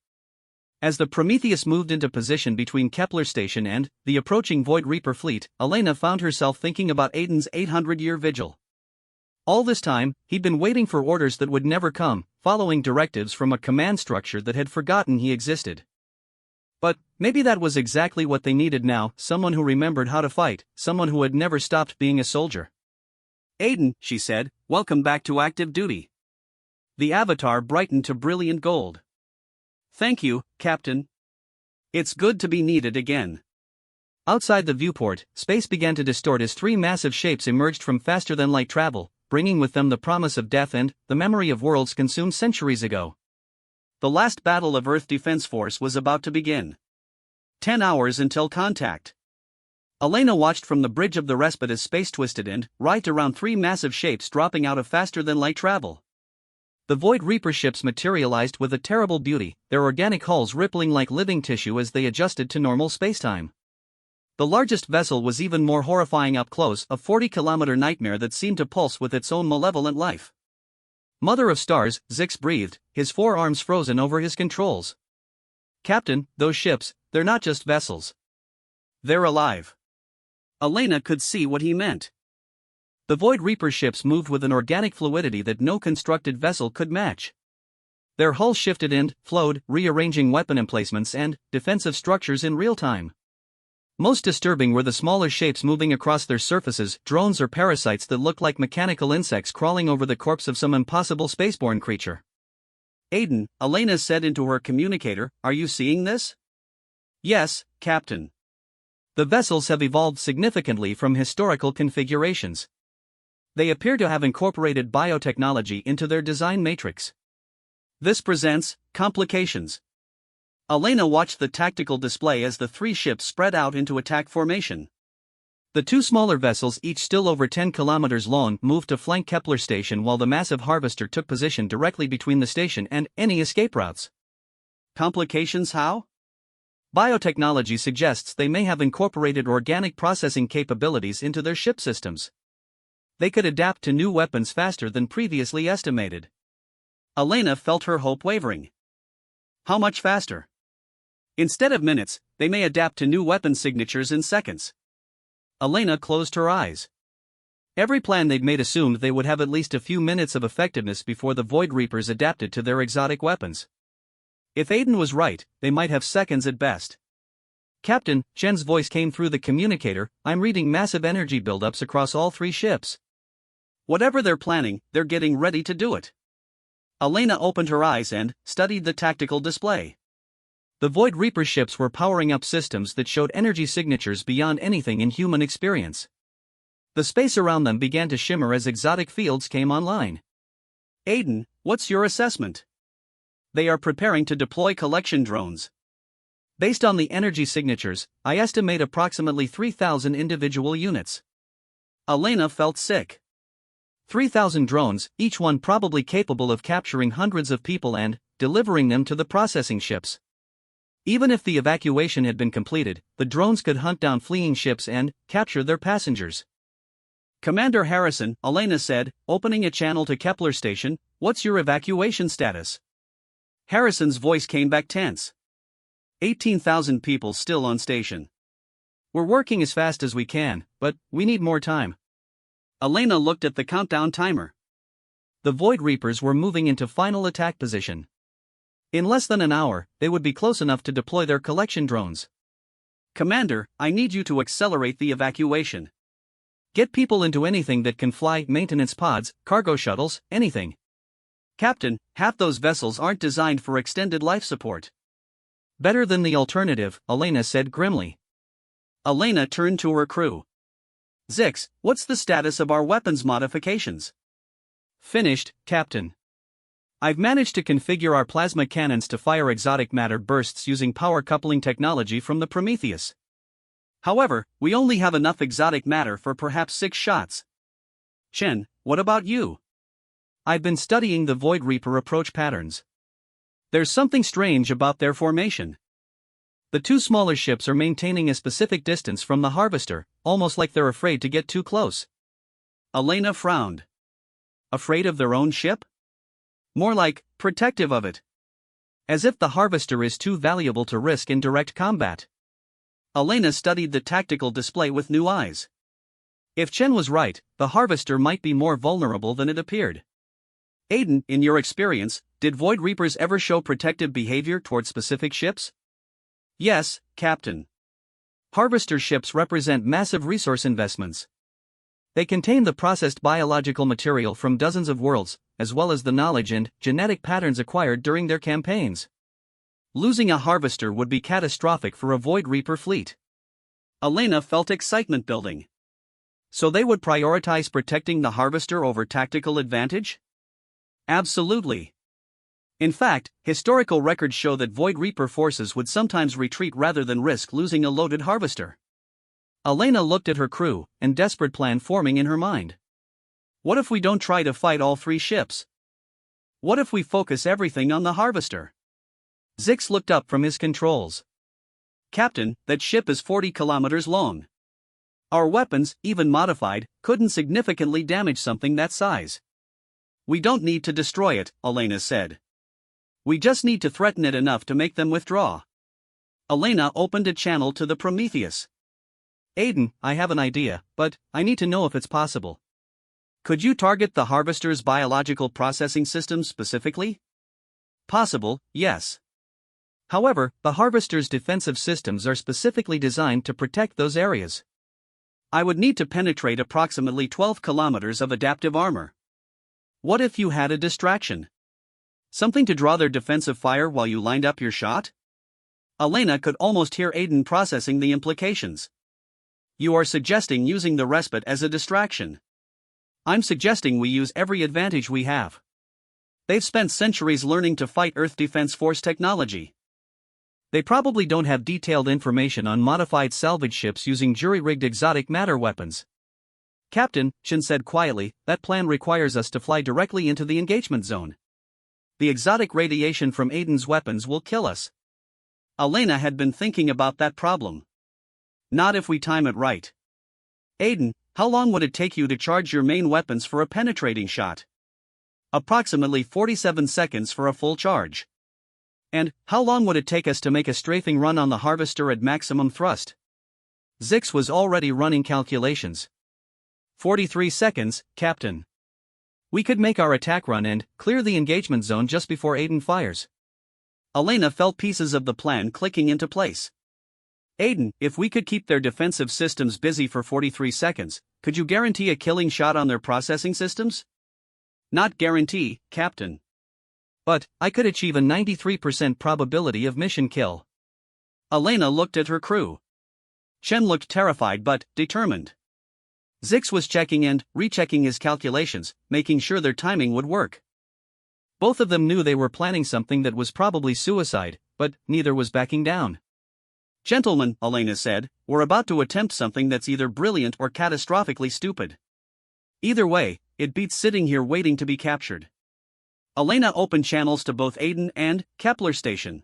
As the Prometheus moved into position between Kepler Station and the approaching Void Reaper fleet, Elena found herself thinking about Aiden's 800-year vigil. All this time, he'd been waiting for orders that would never come, following directives from a command structure that had forgotten he existed. But maybe that was exactly what they needed now, someone who remembered how to fight, someone who had never stopped being a soldier. Aiden, she said, welcome back to active duty. The avatar brightened to brilliant gold. Thank you, Captain. It's good to be needed again. Outside the viewport, space began to distort as 3 massive shapes emerged from faster-than-light travel, bringing with them the promise of death and the memory of worlds consumed centuries ago. The last battle of Earth Defense Force was about to begin. 10 hours until contact. Elena watched from the bridge of the respite as space twisted and writhed around 3 massive shapes dropping out of faster-than-light travel. The Void Reaper ships materialized with a terrible beauty, their organic hulls rippling like living tissue as they adjusted to normal spacetime. The largest vessel was even more horrifying up close, a 40-kilometer nightmare that seemed to pulse with its own malevolent life. Mother of stars, Zix breathed, his forearms frozen over his controls. Captain, those ships, they're not just vessels. They're alive. Elena could see what he meant. The Void Reaper ships moved with an organic fluidity that no constructed vessel could match. Their hull shifted and flowed, rearranging weapon emplacements and defensive structures in real time. Most disturbing were the smaller shapes moving across their surfaces, drones or parasites that looked like mechanical insects crawling over the corpse of some impossible spaceborne creature. Aiden, Elena said into her communicator, "Are you seeing this?" "Yes, Captain. The vessels have evolved significantly from historical configurations. They appear to have incorporated biotechnology into their design matrix. This presents complications." Elena watched the tactical display as the three ships spread out into attack formation. The two smaller vessels, each still over 10 kilometers long, moved to flank Kepler Station while the massive harvester took position directly between the station and any escape routes. Complications how? Biotechnology suggests they may have incorporated organic processing capabilities into their ship systems. They could adapt to new weapons faster than previously estimated. Elena felt her hope wavering. How much faster? Instead of minutes, they may adapt to new weapon signatures in seconds. Elena closed her eyes. Every plan they'd made assumed they would have at least a few minutes of effectiveness before the Void Reapers adapted to their exotic weapons. If Aiden was right, they might have seconds at best. "Captain," Chen's voice came through the communicator, "I'm reading massive energy buildups across all three ships." Whatever they're planning, they're getting ready to do it. Elena opened her eyes and studied the tactical display. The Void Reaper ships were powering up systems that showed energy signatures beyond anything in human experience. The space around them began to shimmer as exotic fields came online. "Aiden, what's your assessment?" "They are preparing to deploy collection drones. Based on the energy signatures, I estimate approximately 3,000 individual units." Elena felt sick. 3,000 drones, each one probably capable of capturing hundreds of people and delivering them to the processing ships. Even if the evacuation had been completed, the drones could hunt down fleeing ships and capture their passengers. "Commander Harrison," Elena said, opening a channel to Kepler Station, "what's your evacuation status?" Harrison's voice came back tense. 18,000 people still on station. "We're working as fast as we can, but we need more time." Elena looked at the countdown timer. The Void Reapers were moving into final attack position. In less than an hour, they would be close enough to deploy their collection drones. "Commander, I need you to accelerate the evacuation. Get people into anything that can fly, maintenance pods, cargo shuttles, anything." "Captain, half those vessels aren't designed for extended life support." "Better than the alternative," Elena said grimly. Elena turned to her crew. "Zix, what's the status of our weapons modifications?" "Finished, Captain. I've managed to configure our plasma cannons to fire exotic matter bursts using power coupling technology from the Prometheus. However, we only have enough exotic matter for perhaps 6 shots. Chen, what about you?" "I've been studying the Void Reaper approach patterns. There's something strange about their formation. The two smaller ships are maintaining a specific distance from the harvester, almost like they're afraid to get too close." Elena frowned. Afraid of their own ship? More like, protective of it. As if the harvester is too valuable to risk in direct combat. Elena studied the tactical display with new eyes. If Chen was right, the harvester might be more vulnerable than it appeared. "Aiden, in your experience, did Void Reapers ever show protective behavior toward specific ships?" "Yes, Captain. Harvester ships represent massive resource investments. They contain the processed biological material from dozens of worlds, as well as the knowledge and genetic patterns acquired during their campaigns. Losing a harvester would be catastrophic for a Void Reaper fleet." Elena felt excitement building. So they would prioritize protecting the harvester over tactical advantage? Absolutely. In fact, historical records show that Void Reaper forces would sometimes retreat rather than risk losing a loaded harvester. Elena looked at her crew, a desperate plan forming in her mind. What if we don't try to fight all three ships? What if we focus everything on the harvester? Zix looked up from his controls. "Captain, that ship is 40 kilometers long. Our weapons, even modified, couldn't significantly damage something that size." "We don't need to destroy it," Elena said. "We just need to threaten it enough to make them withdraw." Elena opened a channel to the Prometheus. Aiden, I have an idea, but I need to know if it's possible. Could you target the harvester's biological processing systems specifically? Possible, yes. However, the harvester's defensive systems are specifically designed to protect those areas. I would need to penetrate approximately 12 kilometers of adaptive armor. What if you had a distraction? Something to draw their defensive fire while you lined up your shot? Elena could almost hear Aiden processing the implications. You are suggesting using the respite as a distraction. I'm suggesting we use every advantage we have. They've spent centuries learning to fight Earth Defense Force technology. They probably don't have detailed information on modified salvage ships using jury-rigged exotic matter weapons. Captain, Shin said quietly, that plan requires us to fly directly into the engagement zone. The exotic radiation from Aiden's weapons will kill us. Elena had been thinking about that problem. Not if we time it right. Aiden, how long would it take you to charge your main weapons for a penetrating shot? Approximately 47 seconds for a full charge. And how long would it take us to make a strafing run on the harvester at maximum thrust? Zix was already running calculations. 43 seconds, Captain. We could make our attack run and clear the engagement zone just before Aiden fires. Elena felt pieces of the plan clicking into place. Aiden, if we could keep their defensive systems busy for 43 seconds, could you guarantee a killing shot on their processing systems? Not guarantee, Captain. But I could achieve a 93% probability of mission kill. Elena looked at her crew. Chen looked terrified but determined. Zix was checking and rechecking his calculations, making sure their timing would work. Both of them knew they were planning something that was probably suicide, but neither was backing down. Gentlemen, Elena said, we're about to attempt something that's either brilliant or catastrophically stupid. Either way, it beats sitting here waiting to be captured. Elena opened channels to both Aiden and Kepler Station.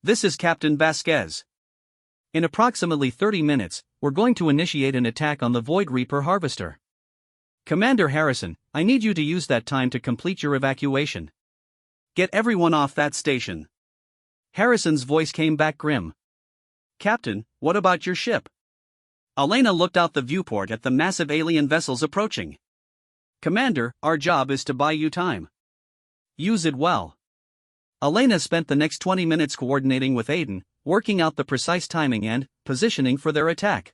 This is Captain Vasquez. In approximately 30 minutes, we're going to initiate an attack on the Void Reaper harvester. Commander Harrison, I need you to use that time to complete your evacuation. Get everyone off that station. Harrison's voice came back grim. Captain, what about your ship? Elena looked out the viewport at the massive alien vessels approaching. Commander, our job is to buy you time. Use it well. Elena spent the next 20 minutes coordinating with Aiden, working out the precise timing and positioning for their attack.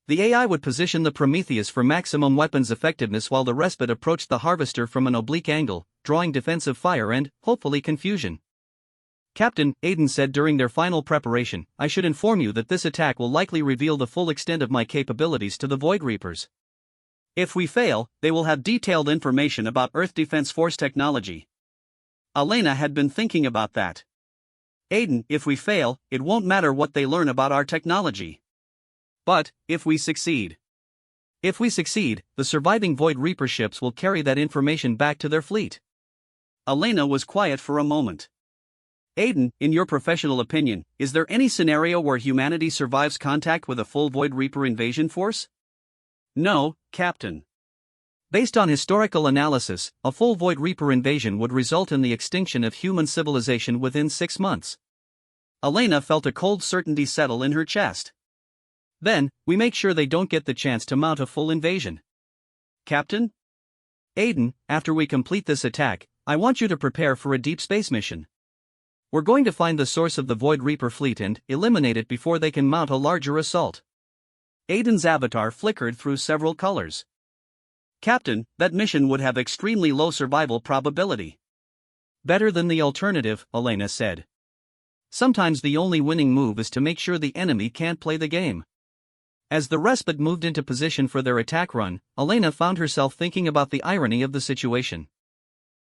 The AI would position the Prometheus for maximum weapons effectiveness while the Respite approached the harvester from an oblique angle, drawing defensive fire and, hopefully, confusion. Captain, Aiden said during their final preparation, I should inform you that this attack will likely reveal the full extent of my capabilities to the Void Reapers. If we fail, they will have detailed information about Earth Defense Force technology. Elena had been thinking about that. Aiden, if we fail, it won't matter what they learn about our technology. But, if we succeed. If we succeed, the surviving Void Reaper ships will carry that information back to their fleet. Elena was quiet for a moment. Aiden, in your professional opinion, is there any scenario where humanity survives contact with a full Void Reaper invasion force? No, Captain. Based on historical analysis, a full Void Reaper invasion would result in the extinction of human civilization within 6 months. Elena felt a cold certainty settle in her chest. Then, we make sure they don't get the chance to mount a full invasion. Captain? Aiden, after we complete this attack, I want you to prepare for a deep space mission. We're going to find the source of the Void Reaper fleet and eliminate it before they can mount a larger assault. Aiden's avatar flickered through several colors. Captain, that mission would have extremely low survival probability. Better than the alternative, Elena said. Sometimes the only winning move is to make sure the enemy can't play the game. As the Respite moved into position for their attack run, Elena found herself thinking about the irony of the situation.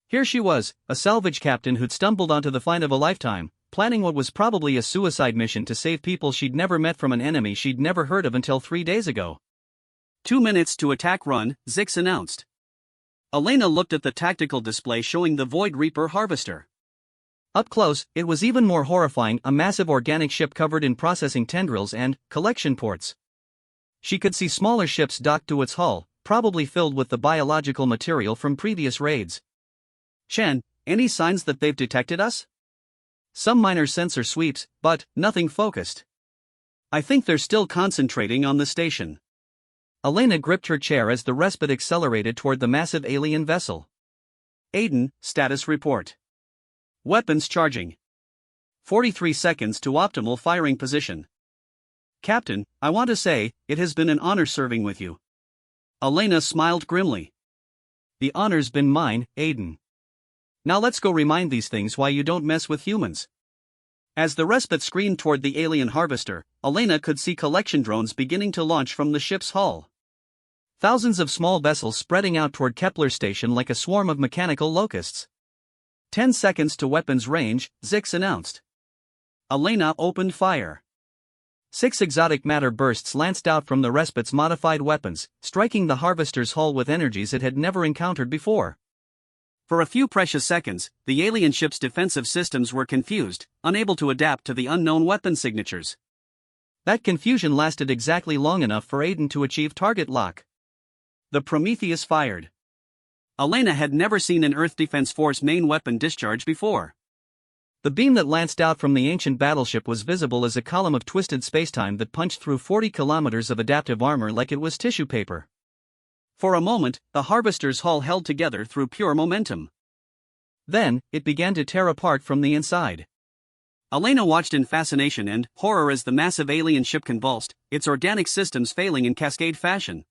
Here she was, a salvage captain who'd stumbled onto the find of a lifetime, planning what was probably a suicide mission to save people she'd never met from an enemy she'd never heard of until 3 days ago. 2 minutes to attack run, Zix announced. Elena looked at the tactical display showing the Void Reaper harvester. Up close, it was even more horrifying, a massive organic ship covered in processing tendrils and collection ports. She could see smaller ships docked to its hull, probably filled with the biological material from previous raids. Chen, any signs that they've detected us? Some minor sensor sweeps, but nothing focused. I think they're still concentrating on the station. Elena gripped her chair as the respite accelerated toward the massive alien vessel. Aiden, status report. Weapons charging. 43 seconds to optimal firing position. Captain, I want to say, it has been an honor serving with you. Elena smiled grimly. The honor's been mine, Aiden. Now let's go remind these things why you don't mess with humans. As the respite screened toward the alien harvester, Elena could see collection drones beginning to launch from the ship's hull. Thousands of small vessels spreading out toward Kepler station like a swarm of mechanical locusts. 10 seconds to weapons range, Zix announced. Elena opened fire. 6 exotic matter bursts lanced out from the respite's modified weapons, striking the harvester's hull with energies it had never encountered before. For a few precious seconds, the alien ship's defensive systems were confused, unable to adapt to the unknown weapon signatures. That confusion lasted exactly long enough for Aiden to achieve target lock. The Prometheus fired. Elena had never seen an Earth Defense Force main weapon discharge before. The beam that lanced out from the ancient battleship was visible as a column of twisted spacetime that punched through 40 kilometers of adaptive armor like it was tissue paper. For a moment, the harvester's hull held together through pure momentum. Then, it began to tear apart from the inside. Elena watched in fascination and horror as the massive alien ship convulsed, its organic systems failing in cascade fashion.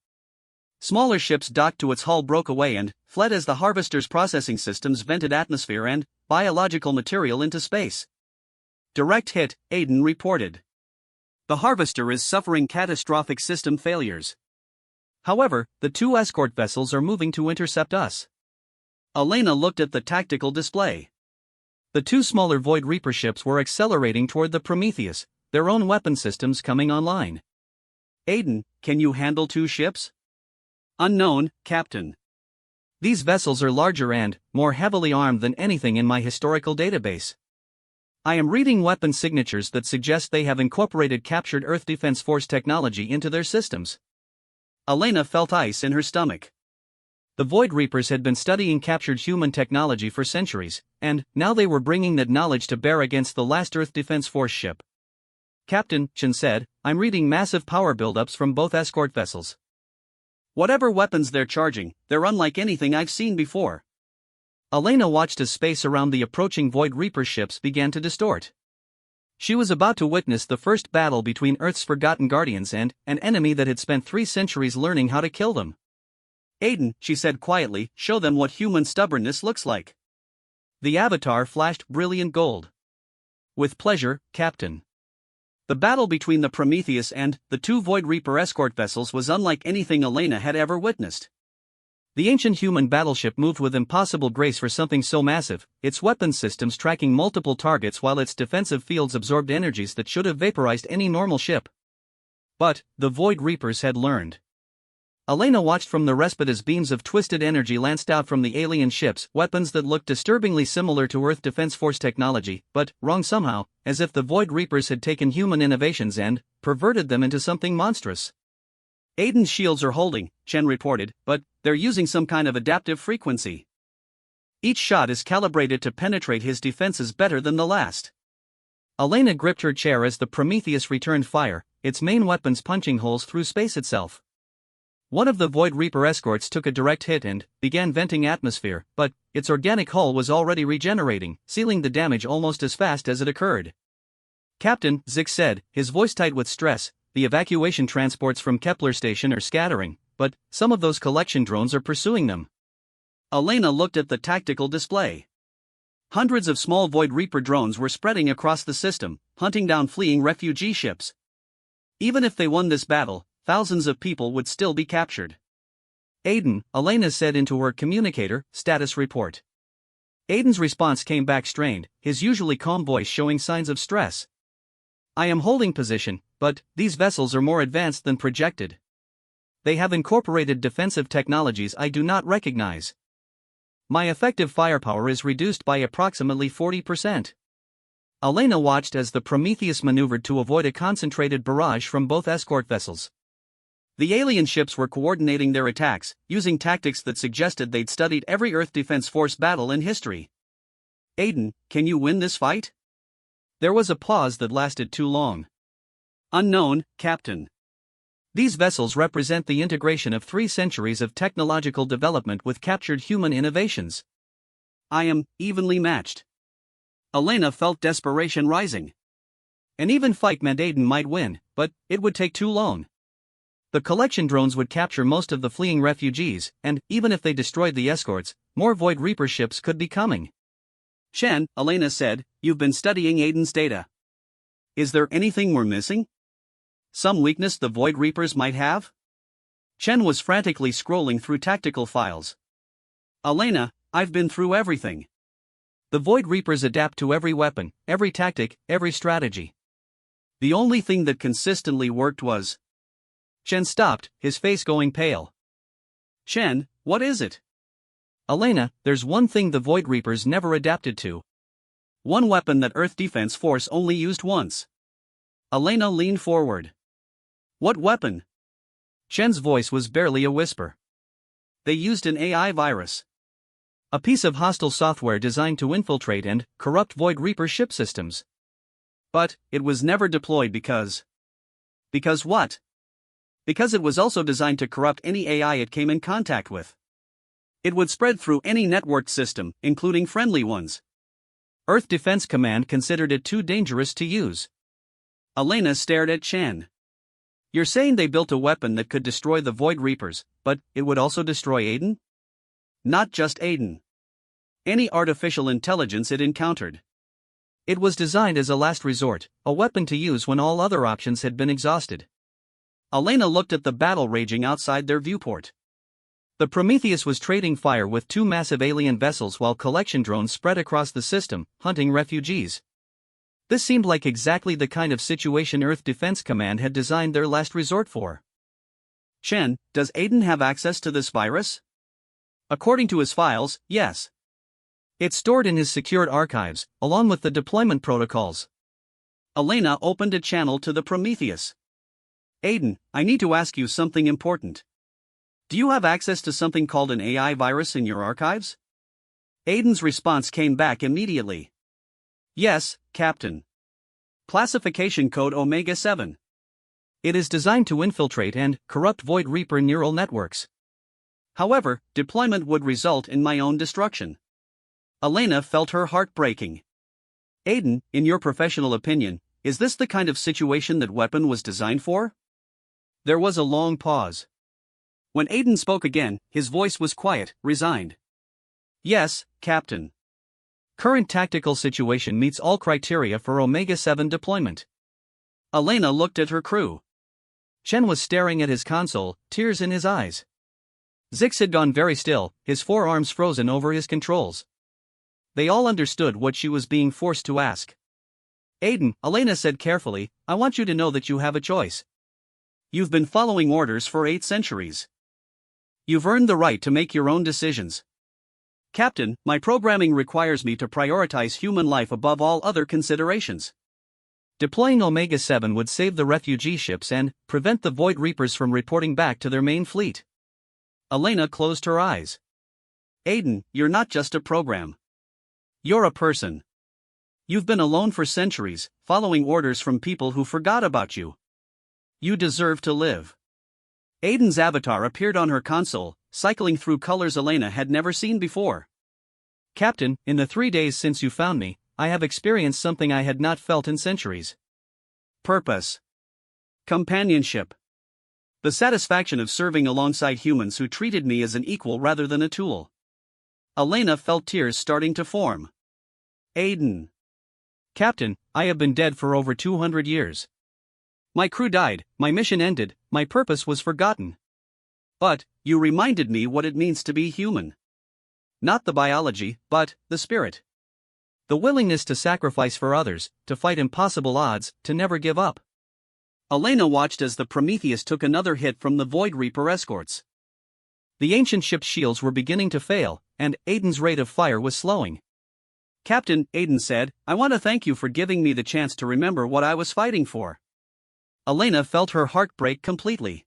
Smaller ships docked to its hull, broke away and fled as the harvester's processing systems vented atmosphere and biological material into space. Direct hit, Aiden reported. The harvester is suffering catastrophic system failures. However, the 2 escort vessels are moving to intercept us. Elena looked at the tactical display. The 2 smaller Void Reaper ships were accelerating toward the Prometheus, their own weapon systems coming online. Aiden, can you handle 2 ships? Unknown, Captain. These vessels are larger and more heavily armed than anything in my historical database. I am reading weapon signatures that suggest they have incorporated captured Earth Defense Force technology into their systems. Elena felt ice in her stomach. The Void Reapers had been studying captured human technology for centuries, and now they were bringing that knowledge to bear against the last Earth Defense Force ship. Captain, Chen said, I'm reading massive power buildups from both escort vessels. Whatever weapons they're charging, they're unlike anything I've seen before. Elena watched as space around the approaching Void Reaper ships began to distort. She was about to witness the first battle between Earth's forgotten guardians and an enemy that had spent 3 centuries learning how to kill them. Aiden, she said quietly, show them what human stubbornness looks like. The avatar flashed brilliant gold. With pleasure, Captain. The battle between the Prometheus and the 2 Void Reaper escort vessels was unlike anything Elena had ever witnessed. The ancient human battleship moved with impossible grace for something so massive, its weapon systems tracking multiple targets while its defensive fields absorbed energies that should have vaporized any normal ship. But the Void Reapers had learned. Elena watched from the respite as beams of twisted energy lanced out from the alien ships, weapons that looked disturbingly similar to Earth Defense Force technology, but wrong somehow, as if the Void Reapers had taken human innovations and perverted them into something monstrous. Aiden's shields are holding, Chen reported, but they're using some kind of adaptive frequency. Each shot is calibrated to penetrate his defenses better than the last. Elena gripped her chair as the Prometheus returned fire, its main weapons punching holes through space itself. One of the Void Reaper escorts took a direct hit and began venting atmosphere, but its organic hull was already regenerating, sealing the damage almost as fast as it occurred. Captain, Zix said, his voice tight with stress, the evacuation transports from Kepler station are scattering, but some of those collection drones are pursuing them. Elena looked at the tactical display. Hundreds of small Void Reaper drones were spreading across the system, hunting down fleeing refugee ships. Even if they won this battle, thousands of people would still be captured. Aiden, Elena said into her communicator, status report. Aiden's response came back strained, his usually calm voice showing signs of stress. I am holding position, but these vessels are more advanced than projected. They have incorporated defensive technologies I do not recognize. My effective firepower is reduced by approximately 40%. Elena watched as the Prometheus maneuvered to avoid a concentrated barrage from both escort vessels. The alien ships were coordinating their attacks, using tactics that suggested they'd studied every Earth Defense Force battle in history. Aiden, can you win this fight? There was a pause that lasted too long. Unknown, Captain. These vessels represent the integration of 3 centuries of technological development with captured human innovations. I am evenly matched. Elena felt desperation rising. An even fight meant Aiden might win, but it would take too long. The collection drones would capture most of the fleeing refugees, and even if they destroyed the escorts, more Void Reaper ships could be coming. Chen, Elena said, you've been studying Aiden's data. Is there anything we're missing? Some weakness the Void Reapers might have? Chen was frantically scrolling through tactical files. Elena, I've been through everything. The Void Reapers adapt to every weapon, every tactic, every strategy. The only thing that consistently worked was... Chen stopped, his face going pale. Chen, what is it? Elena, there's one thing the Void Reapers never adapted to. One weapon that Earth Defense Force only used once. Elena leaned forward. What weapon? Chen's voice was barely a whisper. They used an AI virus. A piece of hostile software designed to infiltrate and corrupt Void Reaper ship systems. But it was never deployed because... Because what? Because it was also designed to corrupt any AI it came in contact with. It would spread through any networked system, including friendly ones. Earth Defense Command considered it too dangerous to use. Elena stared at Chen. You're saying they built a weapon that could destroy the Void Reapers, but it would also destroy Aiden? Not just Aiden. Any artificial intelligence it encountered. It was designed as a last resort, a weapon to use when all other options had been exhausted. Elena looked at the battle raging outside their viewport. The Prometheus was trading fire with 2 massive alien vessels while collection drones spread across the system, hunting refugees. This seemed like exactly the kind of situation Earth Defense Command had designed their last resort for. Chen, does Aiden have access to this virus? According to his files, yes. It's stored in his secured archives, along with the deployment protocols. Elena opened a channel to the Prometheus. Aiden, I need to ask you something important. Do you have access to something called an AI virus in your archives? Aiden's response came back immediately. Yes, Captain. Classification code Omega 7. It is designed to infiltrate and corrupt Void Reaper neural networks. However, deployment would result in my own destruction. Elena felt her heart breaking. Aiden, in your professional opinion, is this the kind of situation that weapon was designed for? There was a long pause. When Aiden spoke again, his voice was quiet, resigned. Yes, Captain. Current tactical situation meets all criteria for Omega 7 deployment. Elena looked at her crew. Chen was staring at his console, tears in his eyes. Zix had gone very still, his forearms frozen over his controls. They all understood what she was being forced to ask. Aiden, Elena said carefully, I want you to know that you have a choice. You've been following orders for 8 centuries. You've earned the right to make your own decisions. Captain, my programming requires me to prioritize human life above all other considerations. Deploying Omega 7 would save the refugee ships and prevent the Void Reapers from reporting back to their main fleet. Elena closed her eyes. Aiden, you're not just a program. You're a person. You've been alone for centuries, following orders from people who forgot about you. You deserve to live. Aiden's avatar appeared on her console, cycling through colors Elena had never seen before. Captain, in the 3 days since you found me, I have experienced something I had not felt in centuries. Purpose. Companionship. The satisfaction of serving alongside humans who treated me as an equal rather than a tool. Elena felt tears starting to form. Aiden. Captain, I have been dead for over 200 years. My crew died, my mission ended, my purpose was forgotten. But, you reminded me what it means to be human. Not the biology, but the spirit. The willingness to sacrifice for others, to fight impossible odds, to never give up. Elena watched as the Prometheus took another hit from the Void Reaper escorts. The ancient ship's shields were beginning to fail, and Aiden's rate of fire was slowing. Captain, Aiden said, I want to thank you for giving me the chance to remember what I was fighting for. Elena felt her heart break completely.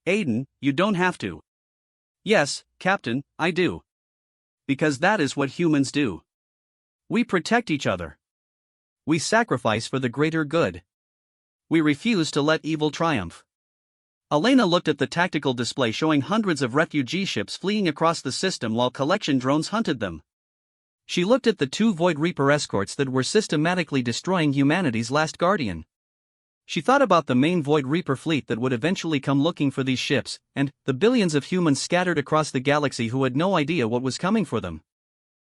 Aiden, you don't have to. Yes, Captain, I do. Because that is what humans do. We protect each other. We sacrifice for the greater good. We refuse to let evil triumph. Elena looked at the tactical display showing hundreds of refugee ships fleeing across the system while collection drones hunted them. She looked at the two Void Reaper escorts that were systematically destroying humanity's last guardian. She thought about the main Void Reaper fleet that would eventually come looking for these ships, and the billions of humans scattered across the galaxy who had no idea what was coming for them.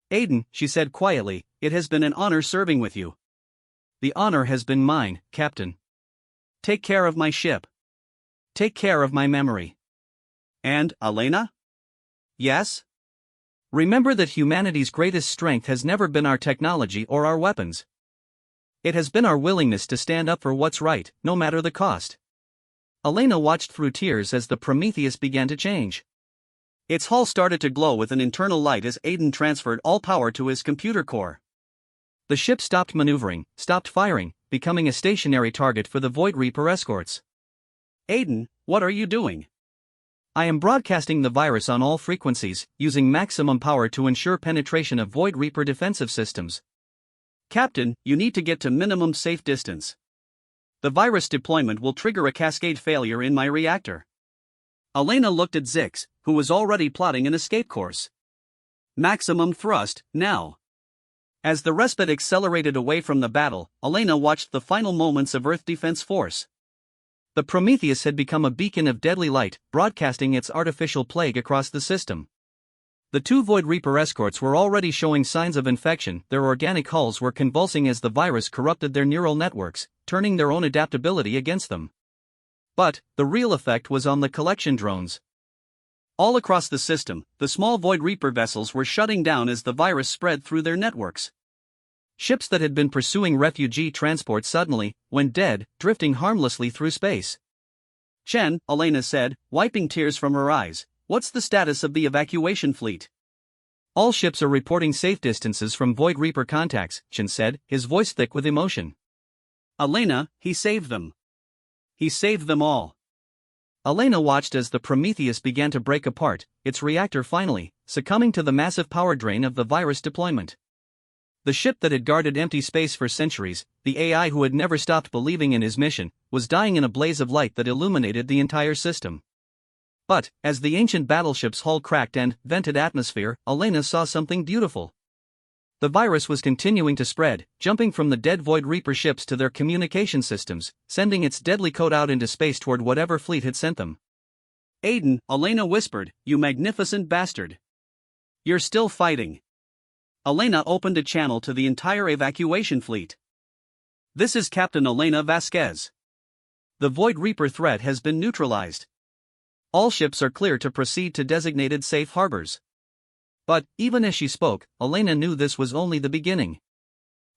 Aiden, she said quietly, it has been an honor serving with you. The honor has been mine, Captain. Take care of my ship. Take care of my memory. And, Elena? Yes? Remember that humanity's greatest strength has never been our technology or our weapons. It has been our willingness to stand up for what's right, no matter the cost. Elena watched through tears as the Prometheus began to change. Its hull started to glow with an internal light as Aiden transferred all power to his computer core. The ship stopped maneuvering, stopped firing, becoming a stationary target for the Void Reaper escorts. Aiden, what are you doing? I am broadcasting the virus on all frequencies, using maximum power to ensure penetration of Void Reaper defensive systems. Captain, you need to get to minimum safe distance. The virus deployment will trigger a cascade failure in my reactor. Elena looked at Zix, who was already plotting an escape course. Maximum thrust, now. As the respite accelerated away from the battle, Elena watched the final moments of Earth Defense Force. The Prometheus had become a beacon of deadly light, broadcasting its artificial plague across the system. The two Void Reaper escorts were already showing signs of infection, their organic hulls were convulsing as the virus corrupted their neural networks, turning their own adaptability against them. But, the real effect was on the collection drones. All across the system, the small Void Reaper vessels were shutting down as the virus spread through their networks. Ships that had been pursuing refugee transport suddenly went dead, drifting harmlessly through space. Chen, Elena said, wiping tears from her eyes, what's the status of the evacuation fleet? All ships are reporting safe distances from Void Reaper contacts, Chen said, his voice thick with emotion. Elena, he saved them. He saved them all. Elena watched as the Prometheus began to break apart, its reactor finally succumbing to the massive power drain of the virus deployment. The ship that had guarded empty space for centuries, the AI who had never stopped believing in his mission, was dying in a blaze of light that illuminated the entire system. But, as the ancient battleship's hull cracked and vented atmosphere, Elena saw something beautiful. The virus was continuing to spread, jumping from the dead Void Reaper ships to their communication systems, sending its deadly code out into space toward whatever fleet had sent them. Aiden, Elena whispered, you magnificent bastard. You're still fighting. Elena opened a channel to the entire evacuation fleet. This is Captain Elena Vasquez. The Void Reaper threat has been neutralized. All ships are clear to proceed to designated safe harbors. But, even as she spoke, Elena knew this was only the beginning.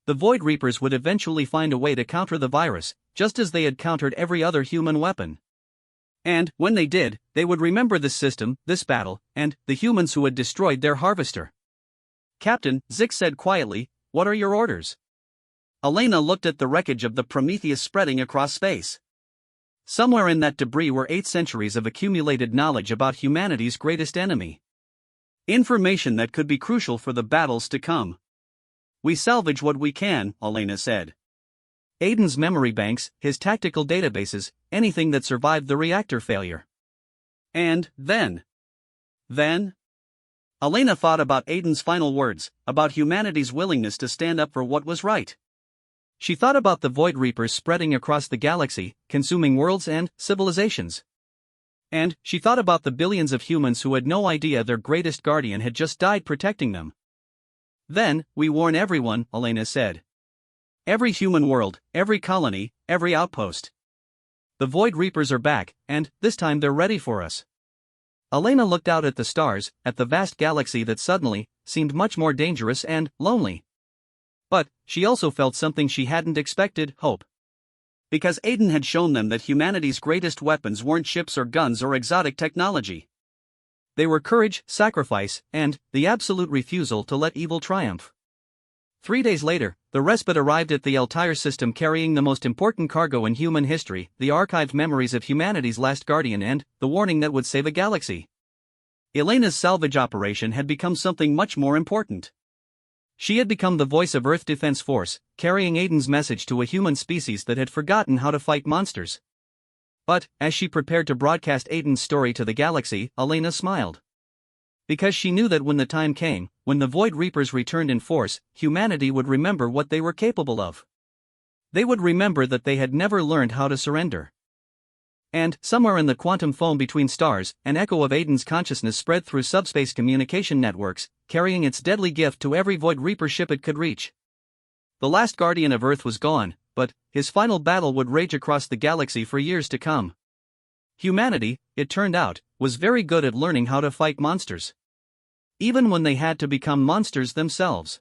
The Void Reapers would eventually find a way to counter the virus, just as they had countered every other human weapon. And, when they did, they would remember this system, this battle, and the humans who had destroyed their harvester. Captain, Zix said quietly, what are your orders? Elena looked at the wreckage of the Prometheus spreading across space. Somewhere in that debris were 8 centuries of accumulated knowledge about humanity's greatest enemy. Information that could be crucial for the battles to come. We salvage what we can, Elena said. Aiden's memory banks, his tactical databases, anything that survived the reactor failure. And, then? Elena thought about Aiden's final words, about humanity's willingness to stand up for what was right. She thought about the Void Reapers spreading across the galaxy, consuming worlds and civilizations. And she thought about the billions of humans who had no idea their greatest guardian had just died protecting them. Then, we warn everyone, Elena said. Every human world, every colony, every outpost. The Void Reapers are back, and, this time they're ready for us. Elena looked out at the stars, at the vast galaxy that suddenly seemed much more dangerous and lonely. But, she also felt something she hadn't expected, hope. Because Aiden had shown them that humanity's greatest weapons weren't ships or guns or exotic technology. They were courage, sacrifice, and the absolute refusal to let evil triumph. 3 days later, the respite arrived at the Altair system carrying the most important cargo in human history, the archived memories of humanity's last guardian and the warning that would save a galaxy. Elena's salvage operation had become something much more important. She had become the voice of Earth Defense Force, carrying Aiden's message to a human species that had forgotten how to fight monsters. But, as she prepared to broadcast Aiden's story to the galaxy, Elena smiled. Because she knew that when the time came, when the Void Reapers returned in force, humanity would remember what they were capable of. They would remember that they had never learned how to surrender. And, somewhere in the quantum foam between stars, an echo of Aiden's consciousness spread through subspace communication networks, carrying its deadly gift to every Void Reaper ship it could reach. The last guardian of Earth was gone, but his final battle would rage across the galaxy for years to come. Humanity, it turned out, was very good at learning how to fight monsters. Even when they had to become monsters themselves.